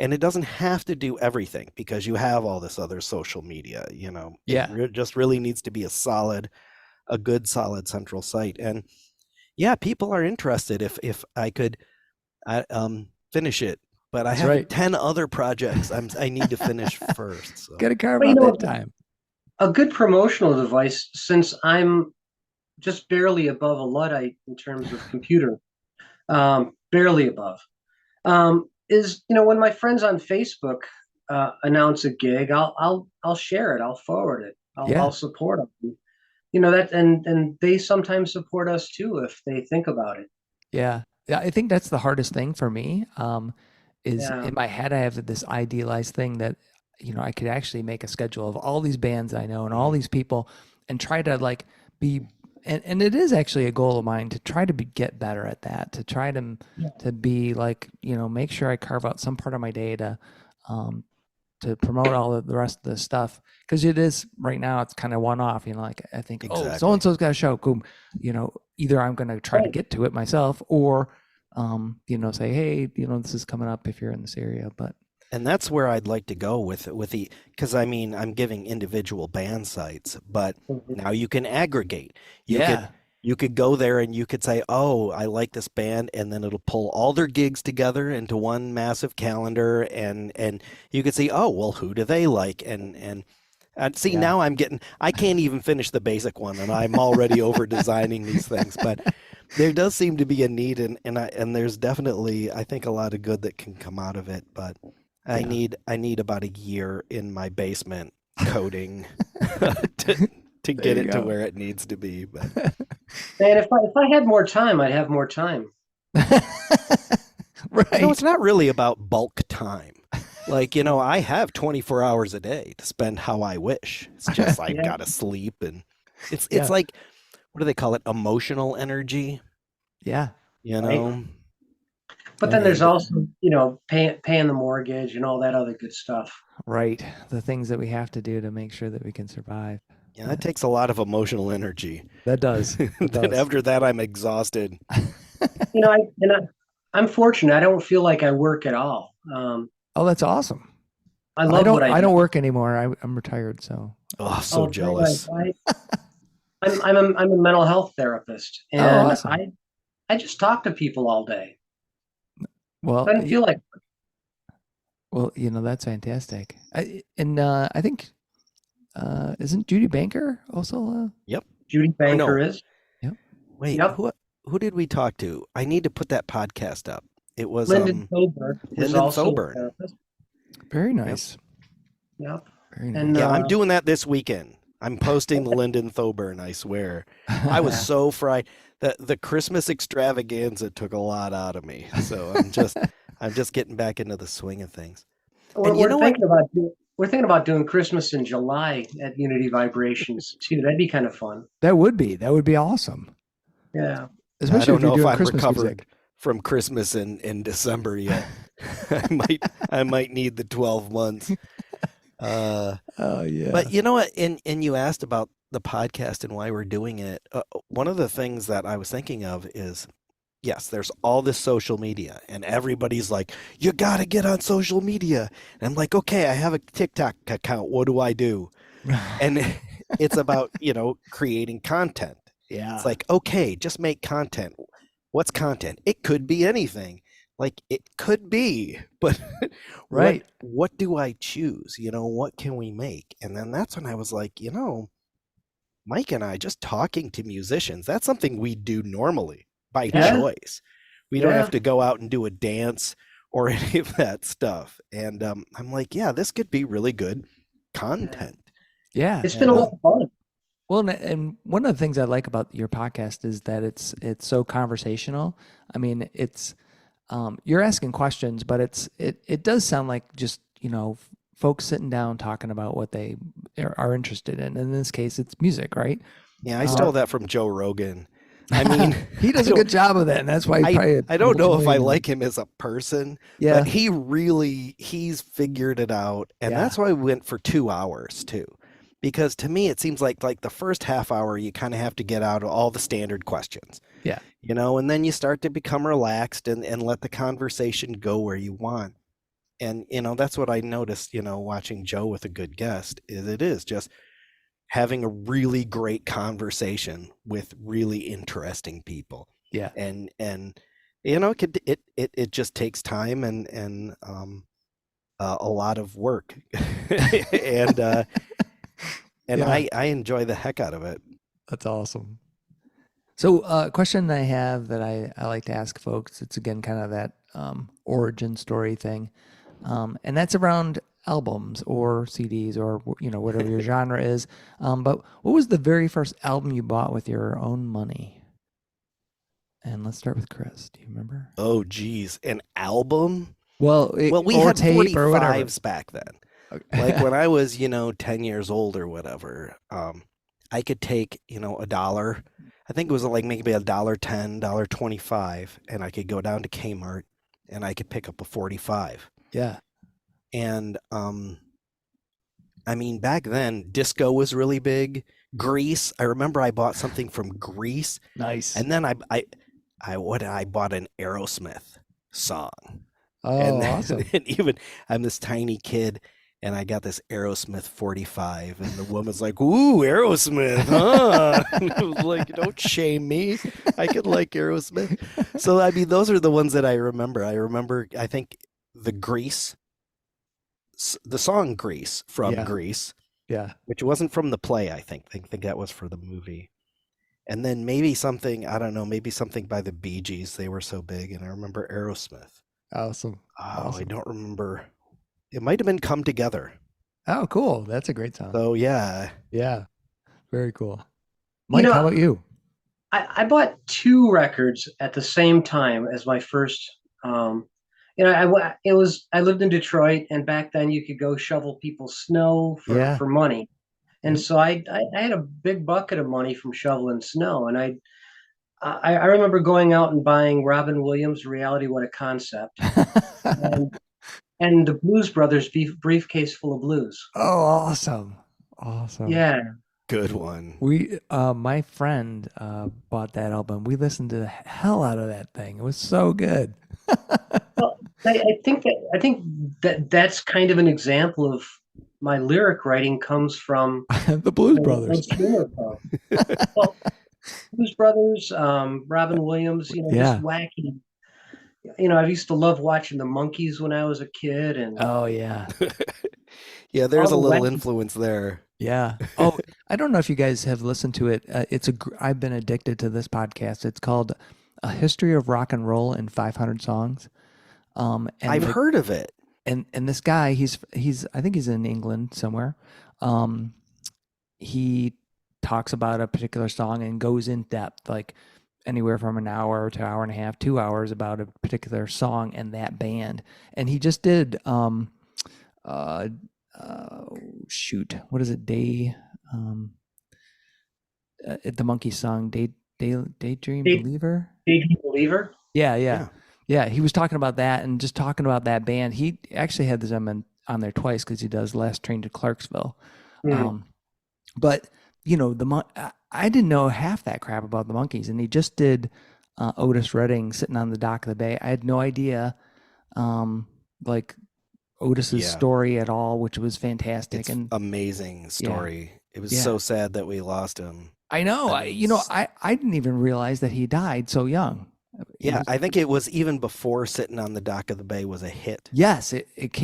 And it doesn't have to do everything because you have all this other social media.
Yeah.
Just really needs to be a good solid central site. And yeah, people are interested if I could finish it, but I
That's
have
right.
10 other projects I need to finish first. So
Got to carve
But
out that time.
a good promotional device, since I'm just barely above a Luddite in terms of computer, barely above, is when my friends on Facebook announce a gig, I'll share it, I'll forward it,
Yeah.
I'll support them. That, and they sometimes support us too if they think about it.
Yeah. Yeah. I think that's the hardest thing for me. Is
Yeah,
in my head, I have this idealized thing that, I could actually make a schedule of all these bands I know and all
mhm.
these people and try to like be And it is actually a goal of mine to try to get better at that, to try
Yeah.
to be like, make sure I carve out some part of my day um, to promote all of the rest of the stuff. Because it is right now, it's kind of one off. Like I think, oh, so
Exactly.
and so's got a show. Boom. Either I'm going to try to
Right.
get to it myself, or say, hey, this is coming up if you're in this area. But
And that's where I'd like to go with the, because I mean, I'm giving individual band sites, but
Mhm.
now you can aggregate. You could
yeah,
you could go there and you could say, "Oh, I like this band," and then it'll pull all their gigs together into one massive calendar, and you could see, "Oh, well, who do they like?" And see,
yeah,
now I can't even finish the basic one, and I'm already over designing these things, but there does seem to be a need, and there's definitely, I think, a lot of good that can come out of it, but
yeah.
I need about a year in my basement coding to to
There
get
you
it to
go.
where it needs to be. But
And if I had more time, I'd have more time.
Right.
it's not really about bulk time. Like, I have 24 hours a day to spend how I wish. It's just I
Yeah.
gotta sleep, and it's
Yeah.
like, what do they call it? Emotional energy,
Yeah.
you
Right.
know?
But then there's
And
also, paying the mortgage and all that other good stuff.
Right. The things that we have to do to make sure that we can survive.
yeah, that takes a lot of emotional energy.
That does. It
Then
does.
after that, I'm exhausted.
You know, I and I, I'm fortunate. I don't feel like I work at all.
Oh, that's awesome.
I
I
love what
don't
I
I
do.
don't work anymore. I'm retired, so
Oh, so
Oh, very nice.
jealous.
I'm a mental health therapist,
oh,
and
awesome.
I just talk to people all day.
Well,
I don't feel like
that's fantastic. I think isn't Judy Banker also
Yep.
Judy
Or
Banker
no,
is.
yep.
wait,
Yep.
who did we talk to? I need to put that podcast up. It was
Lyndon Coburn is
Lyndon
also a
Thoburn.
therapist.
Very
Yep.
nice.
Yep.
Very
And
nice.
Yeah, I'm doing that this weekend. I'm posting the Lyndon Thoburn, I swear. I was so fried. The Christmas extravaganza took a lot out of me. So I'm just getting back into the swing of things.
we're,
And you
we're
know what?
thinking about we're thinking about doing Christmas in July at Unity Vibrations too. That'd be kind of fun.
That would be awesome.
Yeah.
I
Especially
don't
if you're
know if
doing
I'm
Christmas
recovered
music.
from Christmas in December yet. I might need the 12 months. Uh,
Oh yeah.
but you know what? And you asked about the podcast and why we're doing it. One of the things that I was thinking of is, yes, there's all this social media, and everybody's like, you got to get on social media. And I'm like, okay, I have a TikTok account. What do I do? And it's about, creating content. It's
Yeah.
like, okay, just make content. What's content? It could be anything. Like it could be, but
Right.
what do I choose? What can we make? And then that's when I was like, Mike and I just talking to musicians, that's something we do normally by
Yeah.
choice. We don't have
Yeah.
to go out and do a dance or any of that stuff. And I'm like, yeah, this could be really good content.
Yeah.
It's been a lot of fun.
Well, and one of the things I like about your podcast is that it's so conversational. I mean, it's you're asking questions, but it does sound like just folks sitting down talking about what they are interested in. In this case, it's music, right?
Yeah, I stole that from Joe Rogan. I mean,
He does a good job of that, and that's why he probably
I don't know if I
multi-million.
like him as a person,
Yeah,
but he's figured it out, and
yeah,
that's why we went for 2 hours too. Because to me, it seems like the first half hour, you kind of have to get out all the standard questions,
yeah,
and then you start to become relaxed and let the conversation go where you want. And, that's what I noticed, watching Joe with a good guest is it is just having a really great conversation with really interesting people.
yeah,
And it just takes time and a lot of work. and and
yeah.
I enjoy the heck out of it.
That's awesome. So, a question I have that I like to ask folks, it's again kind of that origin story thing, and that's around albums or CDs or whatever your genre is. But what was the very first album you bought with your own money? And let's start with Chris. Do you remember?
Oh geez, an album?
Well,
Well, we
or
had
tape or whatever.
45s back then. Like
Okay.
when I was, 10 years old or whatever, I could take, a dollar. I think it was like maybe $1.10, $1.25, and I could go down to Kmart and I could pick up a 45.
Yeah.
And I mean, back then, disco was really big. Grease. I remember I bought something from Grease,
Nice.
and then I bought an Aerosmith song,
Oh,
and,
awesome.
and even I'm this tiny kid, and I got this Aerosmith 45, and the woman's like, "Ooh, Aerosmith, huh?" And I was like, "Don't shame me. I could like Aerosmith." So I mean, those are the ones that I remember. I think the Grease, the song Grease from
Yeah.
Grease,
Yeah.
which wasn't from the play, I think. I think that was for the movie. And then maybe something, I don't know, maybe something by the Bee Gees. They were so big. And I remember Aerosmith.
Awesome.
Oh, I
Awesome.
don't remember. It might have been Come Together.
Oh, cool. That's a great song.
So yeah.
Yeah. Very cool.
You
Mike, how
know,
about you?
I bought two records at the same time as my first. Um, I lived in Detroit, and back then you could go shovel people's snow
Yeah.
for money, and
Yep.
so I had a big bucket of money from shoveling snow, and I remember going out and buying Robin Williams' "Reality What a Concept" and and the Blues Brothers briefcase full of blues.
Oh, awesome. Awesome.
Yeah,
Good one.
My friend bought that album. We listened to the hell out of that thing. It was so good.
well, I think that's kind of an example of my lyric writing comes from
The Blues
those
Brothers.
humor poems. Well, Blues Brothers, Robin Williams, just
Yeah.
wacky. I used to love watching the Monkees when I was a kid, and
Oh, yeah.
Yeah,
all
there's a
the
little
wacky.
influence there.
Yeah. Oh, I don't know if you guys have listened to it. I've been addicted to this podcast. It's called A History of Rock and Roll in 500 Songs. And
I've
the
heard of it.
and this guy, he's I think he's in England somewhere. Um, he talks about a particular song and goes in depth, like anywhere from an hour to hour and a half, 2 hours about a particular song and that band. And he just did uh, shoot, what is it? The Monkey song, Daydream
Dave,
Believer.
Dave Believer.
Yeah, yeah,
Yeah.
yeah. He was talking about that and just talking about that band. He actually had them on there twice because he does Last Train to Clarksville.
Hmm.
Um, but I didn't know half that crap about the Monkees, and he just did Otis Redding sitting on the dock of the bay. I had no idea, um, like Otis's
Yeah.
story at all, which was fantastic.
It's
And
amazing
yeah,
story. It was
yeah,
so sad that we lost him.
I know.
I
I,
mean,
you know, I didn't even realize that he died so young. He
yeah,
was
I think it was even before Sitting on the Dock of the Bay was a hit.
Yes,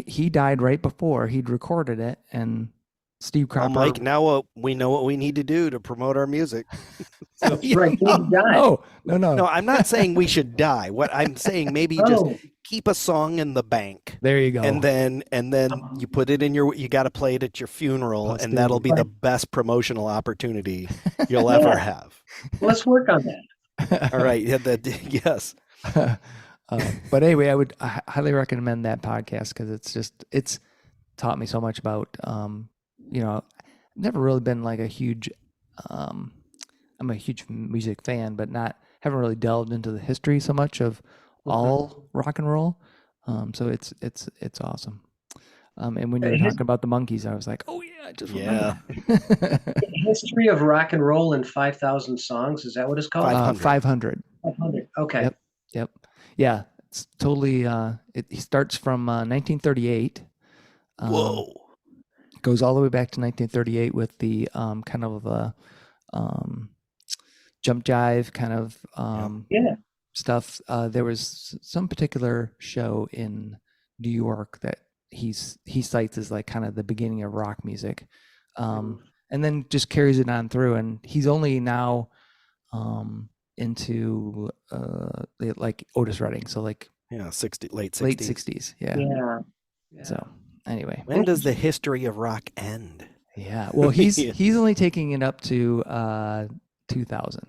he died right before he'd recorded it, and Steve
Well,
Cropper.
Mike, now we know what we need to do to promote our music.
That's
Yeah,
right. Dave died.
no.
No, I'm not saying we should die. What I'm saying, maybe just
Oh,
keep a song in the bank,
There you
and
go.
then you put it in you got to play it at your funeral,
Let's
and that'll
do.
be the best promotional opportunity you'll
yeah.
ever have.
Let's work on that.
All right, yeah, yes.
But anyway, I highly recommend that podcast because it's taught me so much about I've never really been like a huge um, I'm a huge music fan, but not haven't really delved into the history so much of
Mhm.
all rock and roll. So it's awesome. And when you were
His
talking about the Monkees, I was like, oh yeah, I just
Yeah,
remembered.
history of rock and roll in 5,000 songs. Is that what it's called?
500.
500.
500. Okay.
Yep. Yep. Yeah. It's totally. He starts from 1938. Um,
Whoa.
goes all the way back to 1938 with the kind of um, jump jive kind of
Yeah.
Yeah.
stuff. There was some particular show in New York that he cites as like kind of the beginning of rock music, and then just carries it on through. And he's only now into like Otis Redding, so like
Yeah, late
late
60s.
60s. Yeah.
Yeah. Yeah.
So anyway,
When does the history of rock end?
yeah. Well, he's
Yeah.
he's only taking it up to 2000.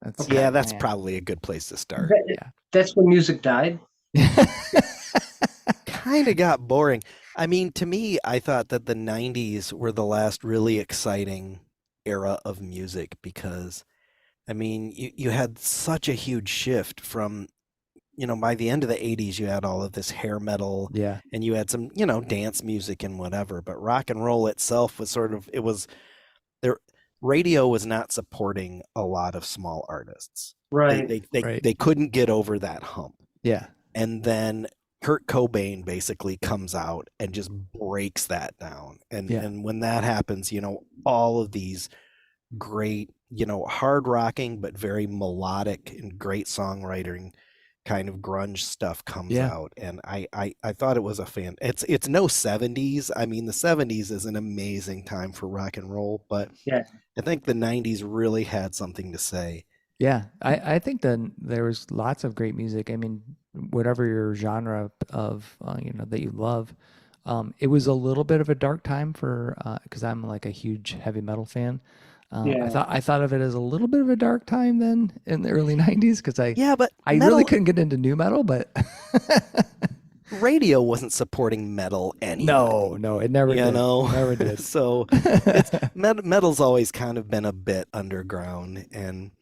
That's
Okay.
Yeah, that's
yeah.
probably a good place to start.
Yeah.
That's when music died.
Kind of got boring. I mean, to me, I thought that the 90s were the last really exciting era of music because I mean, you had such a huge shift from, by the end of the 80s, you had all of this hair metal
Yeah.
and you had some, dance music and whatever, but rock and roll itself was sort of, it was there, radio was not supporting a lot of small artists. They,
Right.
they, they,
Right.
they couldn't get over that hump.
Yeah.
And then Kurt Cobain basically comes out and just breaks that down. And,
Yeah.
and when that happens, all of these great, hard rocking, but very melodic and great songwriting kind of grunge stuff comes
Yeah.
out. And I thought it was it's no 70s. I mean, the 70s is an amazing time for rock and roll, but
Yeah.
I think the 90s really had something to say.
Yeah, I think that there was lots of great music. I mean, whatever your genre of that you love, it was a little bit of a dark time for because I'm like a huge heavy metal fan.
Yeah.
I thought of it as a little bit of a dark time then in the early '90s because
Yeah, but
I really couldn't get into new metal, but
radio wasn't supporting metal anyway.
no, it never did. Never did.
So metal's always kind of been a bit underground. And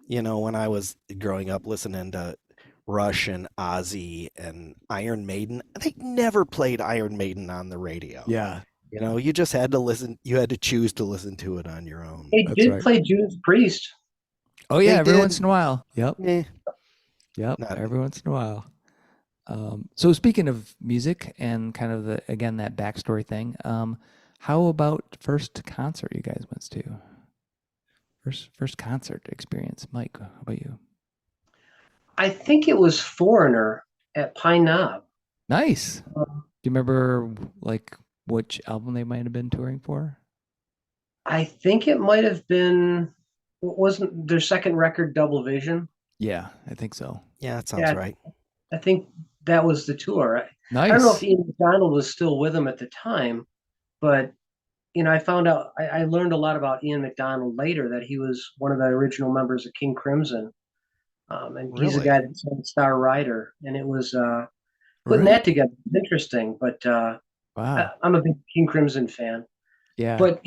when I was growing up listening to Rush and Ozzy and Iron Maiden, they never played Iron Maiden on the radio.
Yeah,
You just had to listen, you had to choose to listen to it on your own.
They
That's
did
right.
play Judas Priest.
Oh yeah,
They
every
did.
once in a while. Yep,
Eh,
yep,
not
every once in a while. So speaking of music and kind of that backstory thing, how about first concert you guys went to? First concert experience, Mike. How about you?
I think it was Foreigner at Pine Knob.
Nice.
Uh,
Do you remember like which album they might have been touring for?
I think it might have been, wasn't their second record Double Vision?
Yeah, I think so.
yeah, that sounds
Yeah,
right.
I think that was the tour. I don't know if
Nice.
Ian McDonald was still with them at the time, but I found out, I learned a lot about Ian McDonald later that he was one of the original members of King Crimson. And he's a
Really?
guy that sang Star Rider, and it was putting
Really?
that together was interesting. But
Wow.
I'm a big King Crimson fan.
Yeah.
But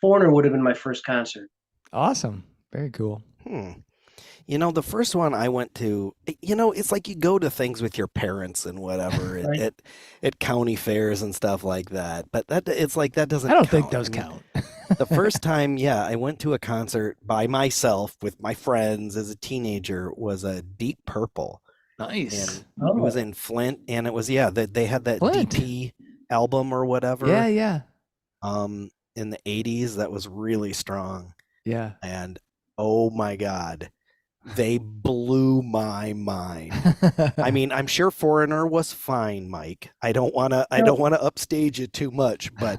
Foreigner would have been my first concert.
Awesome. Very cool.
Hmm. The first one I went to, it's like you go to things with your parents and whatever
Right?
at county fairs and stuff like that. But it's like that doesn't
I don't think
count.
those
I mean,
count.
the first time, yeah, I went to a concert by myself with my friends as a teenager was a Deep Purple,
Nice.
and it was
Oh,
in Flint, and it was yeah, they had that
Flint.
DP album or
Yeah,
whatever,
yeah,
in the 80s that was really strong,
yeah.
and oh my God. They blew my mind. I mean, I'm sure Foreigner was fine, Mike. I don't want to upstage it too much, but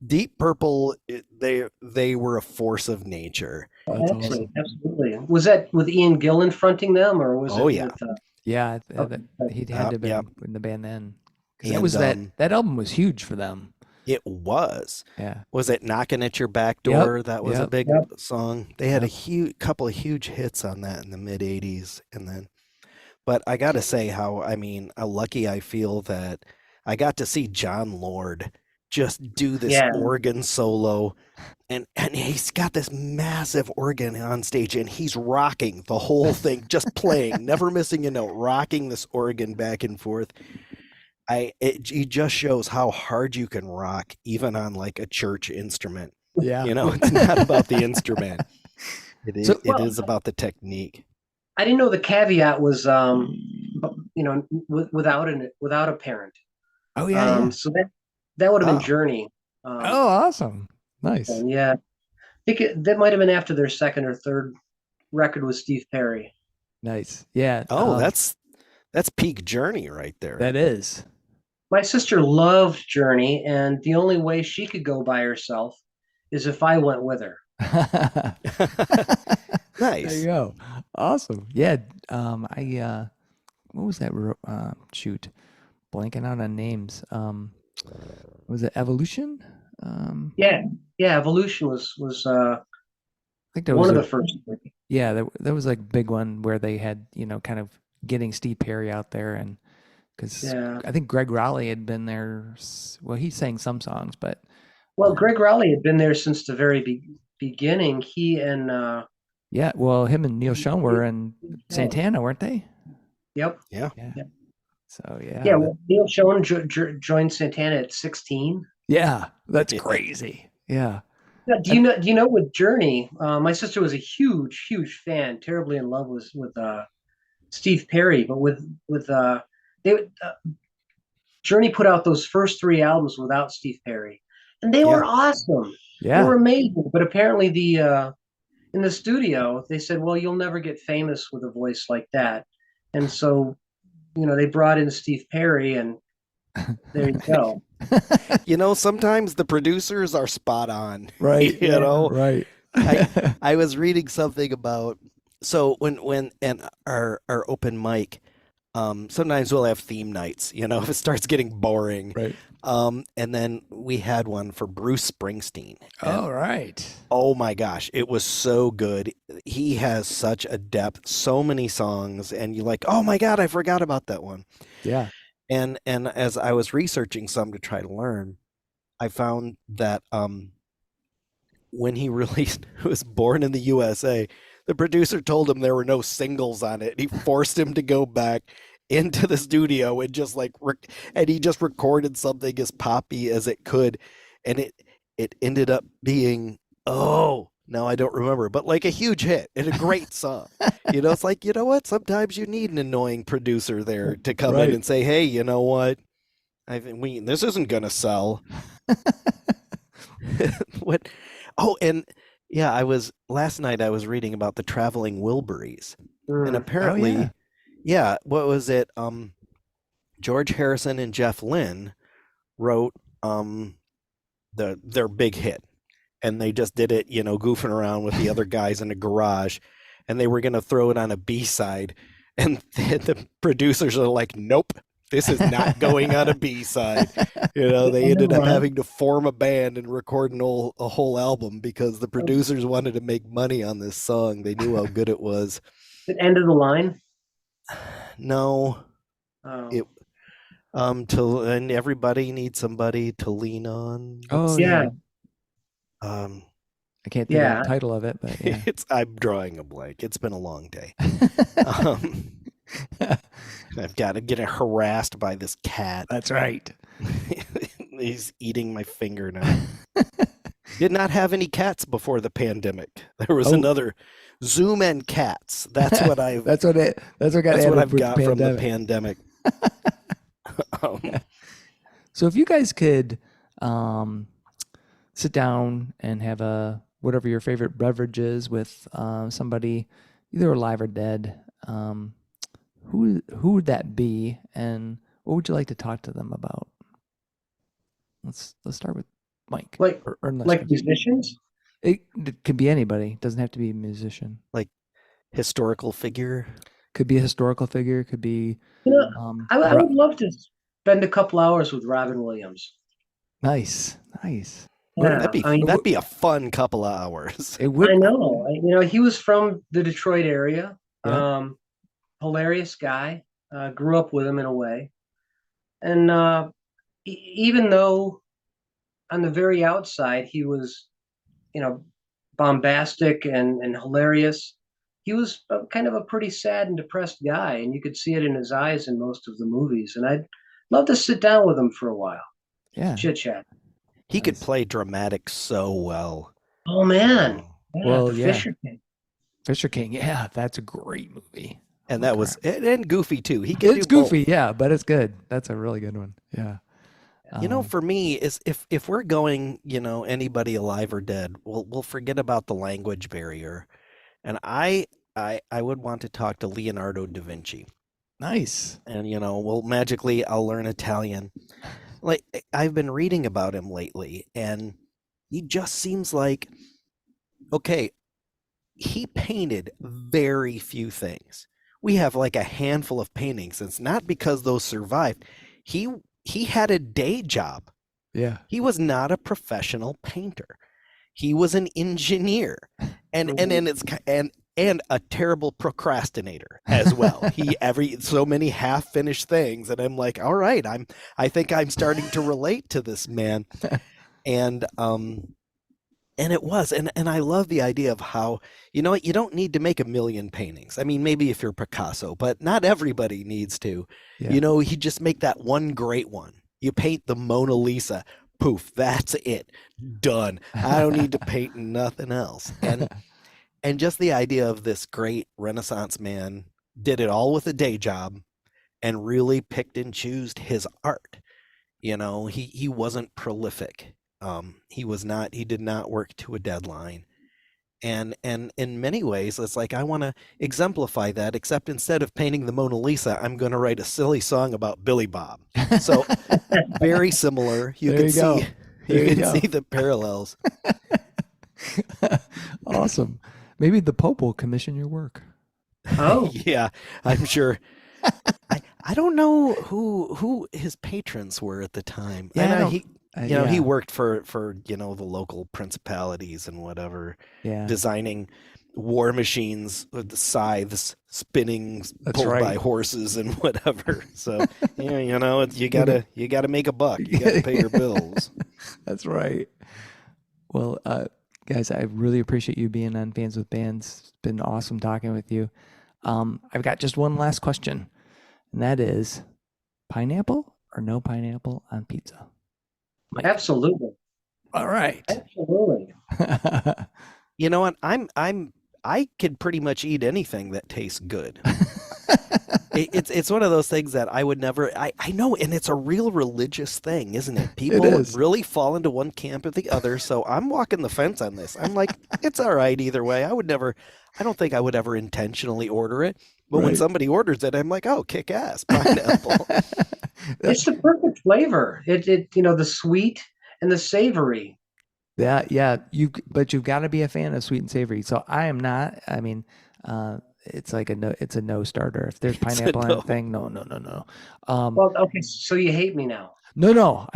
Deep Purple, they were a force of nature.
That's
actually,
awesome.
absolutely. Was that with Ian Gillan fronting them, or was
Oh
it
yeah.
with?
Yeah,
Okay,
he'd had to have
Yeah.
been in the band then. Because that
And
was that album was huge for them.
it was.
Yeah.
Was it Knocking at Your Back
Yep.
Door? That was a
Yep.
big
yep.
song. They had a
Yep.
couple of huge hits on that in the mid 80s and then but I got to say how lucky I feel that I got to see John Lord just do this
Yeah.
organ solo and he's got this massive organ on stage and he's rocking the whole thing just playing, never missing a note, rocking this organ back and forth. It just shows how hard you can rock even on like a church instrument.
Yeah.
It's not about the instrument.
So
It
Well,
is about the technique.
I didn't know the caveat was, without a parent.
oh yeah.
So that would have been
Oh,
Journey.
Oh, awesome. Nice.
And yeah, I think that might have been after their second or third record with Steve Perry.
Nice. Yeah.
oh, that's peak Journey right there.
That is.
My sister loved Journey, and the only way she could go by herself is if I went with her.
There you
Nice.
go. Awesome. Yeah. What was that? Shoot, blanking out on names. Was it Evolution?
Yeah, yeah. Evolution was
I think there was
one of
a
the first.
yeah. There was like a big one where they had kind of getting Steve Perry out there and because
Yeah.
I think Greg Raleigh had been there. Well, he sang some songs, but
Well, Greg Raleigh had been there since the beginning, he and
Yeah, well, him and Neil Schon were in Santana, weren't they?
yep.
Yeah.
Yeah.
Yep.
So
Yeah,
yeah,
well, Neil Schon joined Santana at 16.
yeah, that's crazy. Yeah.
Now, do
I-
you know? Do you know with Journey? My sister was a huge, huge fan, terribly in love with Steve Perry, but with they Journey put out those first three albums without Steve Perry, and they
Yeah.
were awesome. They
yeah.
were amazing. But apparently, the in the studio, they said, "Well, you'll never get famous with a voice like that," and so they brought in Steve Perry, and there you go.
Sometimes the producers are spot on.
Right.
You
Yeah.
know,
Right.
I was reading something about so when and our open mic, sometimes we'll have theme nights, if it starts getting boring.
Right.
And then we had one for Bruce Springsteen. And
All right.
oh my gosh, it was so good. He has such a depth, so many songs, and you're like, oh my God, I forgot about that one.
Yeah.
And as I was researching some to try to learn, I found that when he released was Born in the USA, the producer told him there were no singles on it. He forced him to go back into the studio and just and he just recorded something as poppy as it could, and it ended up being, oh, now I don't remember, but like a huge hit and a great song. It's like, you know what? Sometimes you need an annoying producer there to come in
Right.
and say, hey, you know what? This isn't gonna sell. What? Oh, and yeah, last night I was reading about the traveling Wilburys, and
Mm.
apparently, yeah, what was it? George Harrison and Jeff Lynne wrote their big hit, and they just did it, goofing around with the other guys in a garage, and they were going to throw it on a B-side, and the producers are like, nope, this is not going on a B-side. They ended up having to form a band and record a whole album because the producers wanted to make money on this song. They knew how good it was.
The end of the line.
No,
Oh.
it and everybody needs somebody to lean on.
Oh
Yeah.
Um,
I can't think of
Yeah.
the title of it, but yeah.
I'm drawing a blank. It's been a long day. I've got to get harassed by this cat.
That's right.
He's eating my finger now. Did not have any cats before the pandemic. There was another Zoom and cats. That's what I've.
That's what got
That's
added
what I've
with
got from the pandemic.
So if you guys could sit down and have whatever your favorite beverage is with somebody, either alive or dead, who would that be, and what would you like to talk to them about? Let's start with Mike.
Like
or unless
like musicians.
it could be anybody. It doesn't have to be a musician.
Like historical figure.
Could be a historical figure. Could be.
I would love to spend a couple hours with Robin Williams.
Nice.
Yeah,
That'd be a fun couple of hours.
It would.
I know. He was from the Detroit area.
Yeah.
Hilarious guy. Grew up with him in a way, and even though on the very outside he was, bombastic and hilarious, he was kind of a pretty sad and depressed guy, and you could see it in his eyes in most of the movies. And I'd love to sit down with him for a while,
Yeah.
chit chat.
He could play dramatic so well.
Oh man,
Well,
the
yeah.
Fisher King.
Fisher King. Yeah, that's a great movie.
And that was and Goofy too. He can
It's
do both.
goofy, yeah, but it's good. That's a really good one. Yeah.
For me, is if we're going, anybody alive or dead, we'll forget about the language barrier, and I would want to talk to Leonardo da Vinci,
Nice.
and magically I'll learn Italian. Like I've been reading about him lately, and he just seems like, okay, he painted very few things. We have like a handful of paintings. It's not because those survived. He had a day job.
Yeah.
He was not a professional painter. He was an engineer, and a terrible procrastinator as well. He so many half finished things, and I'm like, all right, I think I'm starting to relate to this man. And And it was, and I love the idea of how, you know what, you don't need to make a million paintings. I mean, maybe if you're Picasso, but not everybody needs to.
Yeah.
You know, you just make that one great one. You paint the Mona Lisa, poof, that's it. Done. I don't need to paint nothing else. And just the idea of this great Renaissance man did it all with a day job and really picked and chose his art. You know, he wasn't prolific. He did not work to a deadline. And in many ways, it's like I want to exemplify that, except instead of painting the Mona Lisa, I'm going to write a silly song about Billy Bob. So very similar. You
There
can
you go.
see
There
you
you
can
go.
see the parallels.
Awesome. Maybe the Pope will commission your work.
Oh,
Yeah, I'm sure. I don't know who his patrons were at the time.
Yeah, I
I know
don't-
he he
yeah.
worked for the local principalities and whatever,
Yeah.
designing war machines with the scythes spinning
That's
pulled by
right.
horses and whatever. So yeah, you gotta make a buck. You gotta pay your bills.
That's right. Well, guys, I really appreciate you being on Fans with Bands. It's been awesome talking with you. I've got just one last question, and that is pineapple or no pineapple on pizza? Mike.
absolutely.
All right.
Absolutely.
You know what? I could pretty much eat anything that tastes good. It's one of those things that I would never. I know, and it's a real religious thing, isn't it? People
is.
really fall into one camp or the other. So I'm walking the fence on this. I'm like, it's all right either way. I don't think I would ever intentionally order it. But when
Right.
somebody orders it, I'm like, oh, kick ass, pineapple.
It's the perfect flavor. The sweet and the savory.
Yeah. But you've got to be a fan of sweet and savory. So I am not. I mean, it's like a no. It's a no starter. If there's
It's a
pineapple on
no.
a thing, no.
Well, okay, so you hate me now.
No.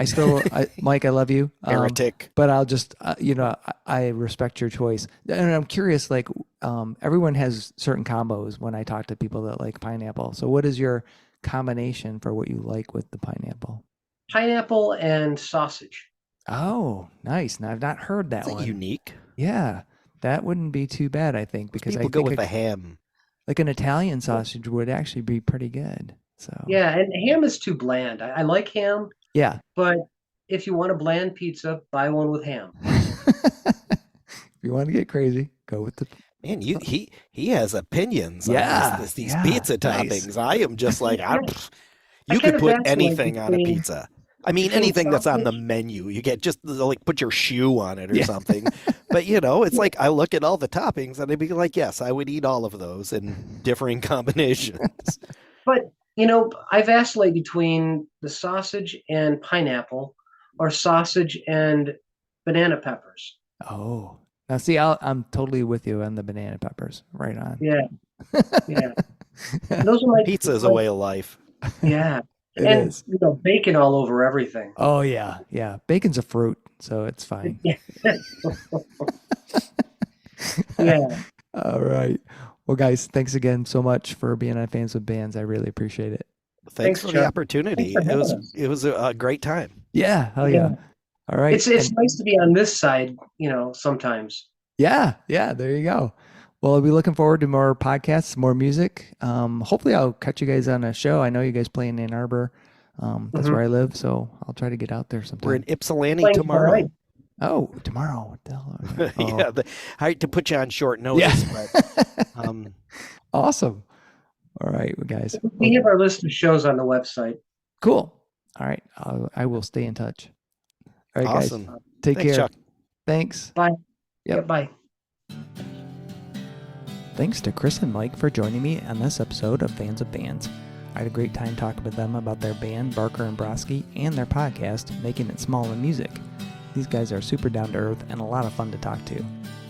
Mike, I love you.
Heretic.
But I'll just, I respect your choice. And I'm curious, like, everyone has certain combos when I talk to people that like pineapple. So what is your combination for what you like with the pineapple?
Pineapple and sausage.
Oh, nice. Now I've not heard that
Is it
one.
unique?
Yeah, that wouldn't be too bad, I think, because I
People go
think
with a ham.
like an Italian sausage would actually be pretty good. So
Yeah, and ham is too bland. I like ham,
yeah.
but if you want a bland pizza, buy one with ham.
If you want to get crazy, go with the
Man, he has opinions
Yeah,
on these
yeah,
pizza
nice.
toppings. I am just like,
I
you
kind
could
of
put
vacillate
anything on a
between-
pizza. I mean,
between
anything that's on the
sausage-
menu. You get just like put your shoe on it or
Yeah.
something. But it's like I look at all the toppings and I'd be like, yes, I would eat all of those in differing combinations.
But I vacillate between the sausage and pineapple, or sausage and banana peppers.
Oh, now see, I'm totally with you on the banana peppers. Right on.
Yeah, yeah. Those are my
Pizza is a way of life.
Yeah,
It
and
is.
bacon all over everything.
Oh yeah. Bacon's a fruit, so it's fine.
Yeah.
All right. Well, guys, thanks again so much for being on Fans with Bands. I really appreciate it.
Thanks
Thanks,
for the
Chuck.
opportunity.
Thanks for
It was
having us.
it was a great time.
Yeah. Hell yeah.
Yeah.
All right.
It's
And-
nice to be on this side, sometimes.
Yeah, there you go. Well, I'll be looking forward to more podcasts, more music. Hopefully I'll catch you guys on a show. I know you guys play in Ann Arbor. That's
Mhm.
where I live, so I'll try to get out there sometime.
We're in Ypsilanti
Playing
tomorrow.
tonight.
Oh, tomorrow. What the hell are we- Oh.
Yeah, I hate to put you on short notice, but
Awesome. All right, guys.
We have our list of shows on the website.
Cool. All right. I will stay in touch. All right,
awesome.
guys. Take
Thanks,
care.
Chuck.
Thanks.
Bye.
Yep.
Yeah, bye.
Thanks to Chris and Mike for joining me on this episode of Fans of Bands. I had a great time talking with them about their band, Barker and Broski, and their podcast, Making It Small in Music. These guys are super down to earth and a lot of fun to talk to.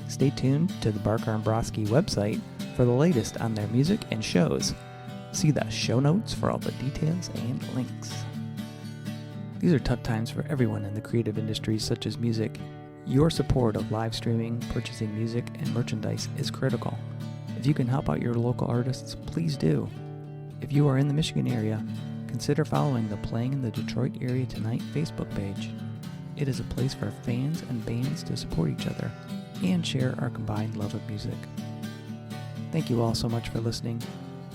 Stay tuned to the Barker and Broski website for the latest on their music and shows. See the show notes for all the details and links. These are tough times for everyone in the creative industries such as music. Your support of live streaming, purchasing music, and merchandise is critical. If you can help out your local artists, please do. If you are in the Michigan area, consider following the Playing in the Detroit Area Tonight Facebook page. It is a place for fans and bands to support each other and share our combined love of music. Thank you all so much for listening.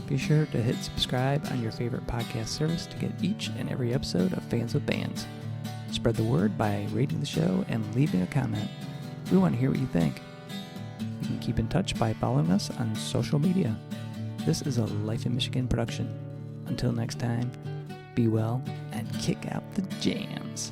Be sure to hit subscribe on your favorite podcast service to get each and every episode of Fans with Bands. Spread the word by rating the show and leaving a comment. We want to hear what you think. You can keep in touch by following us on social media. This is a Life in Michigan production. Until next time, be well and kick out the jams.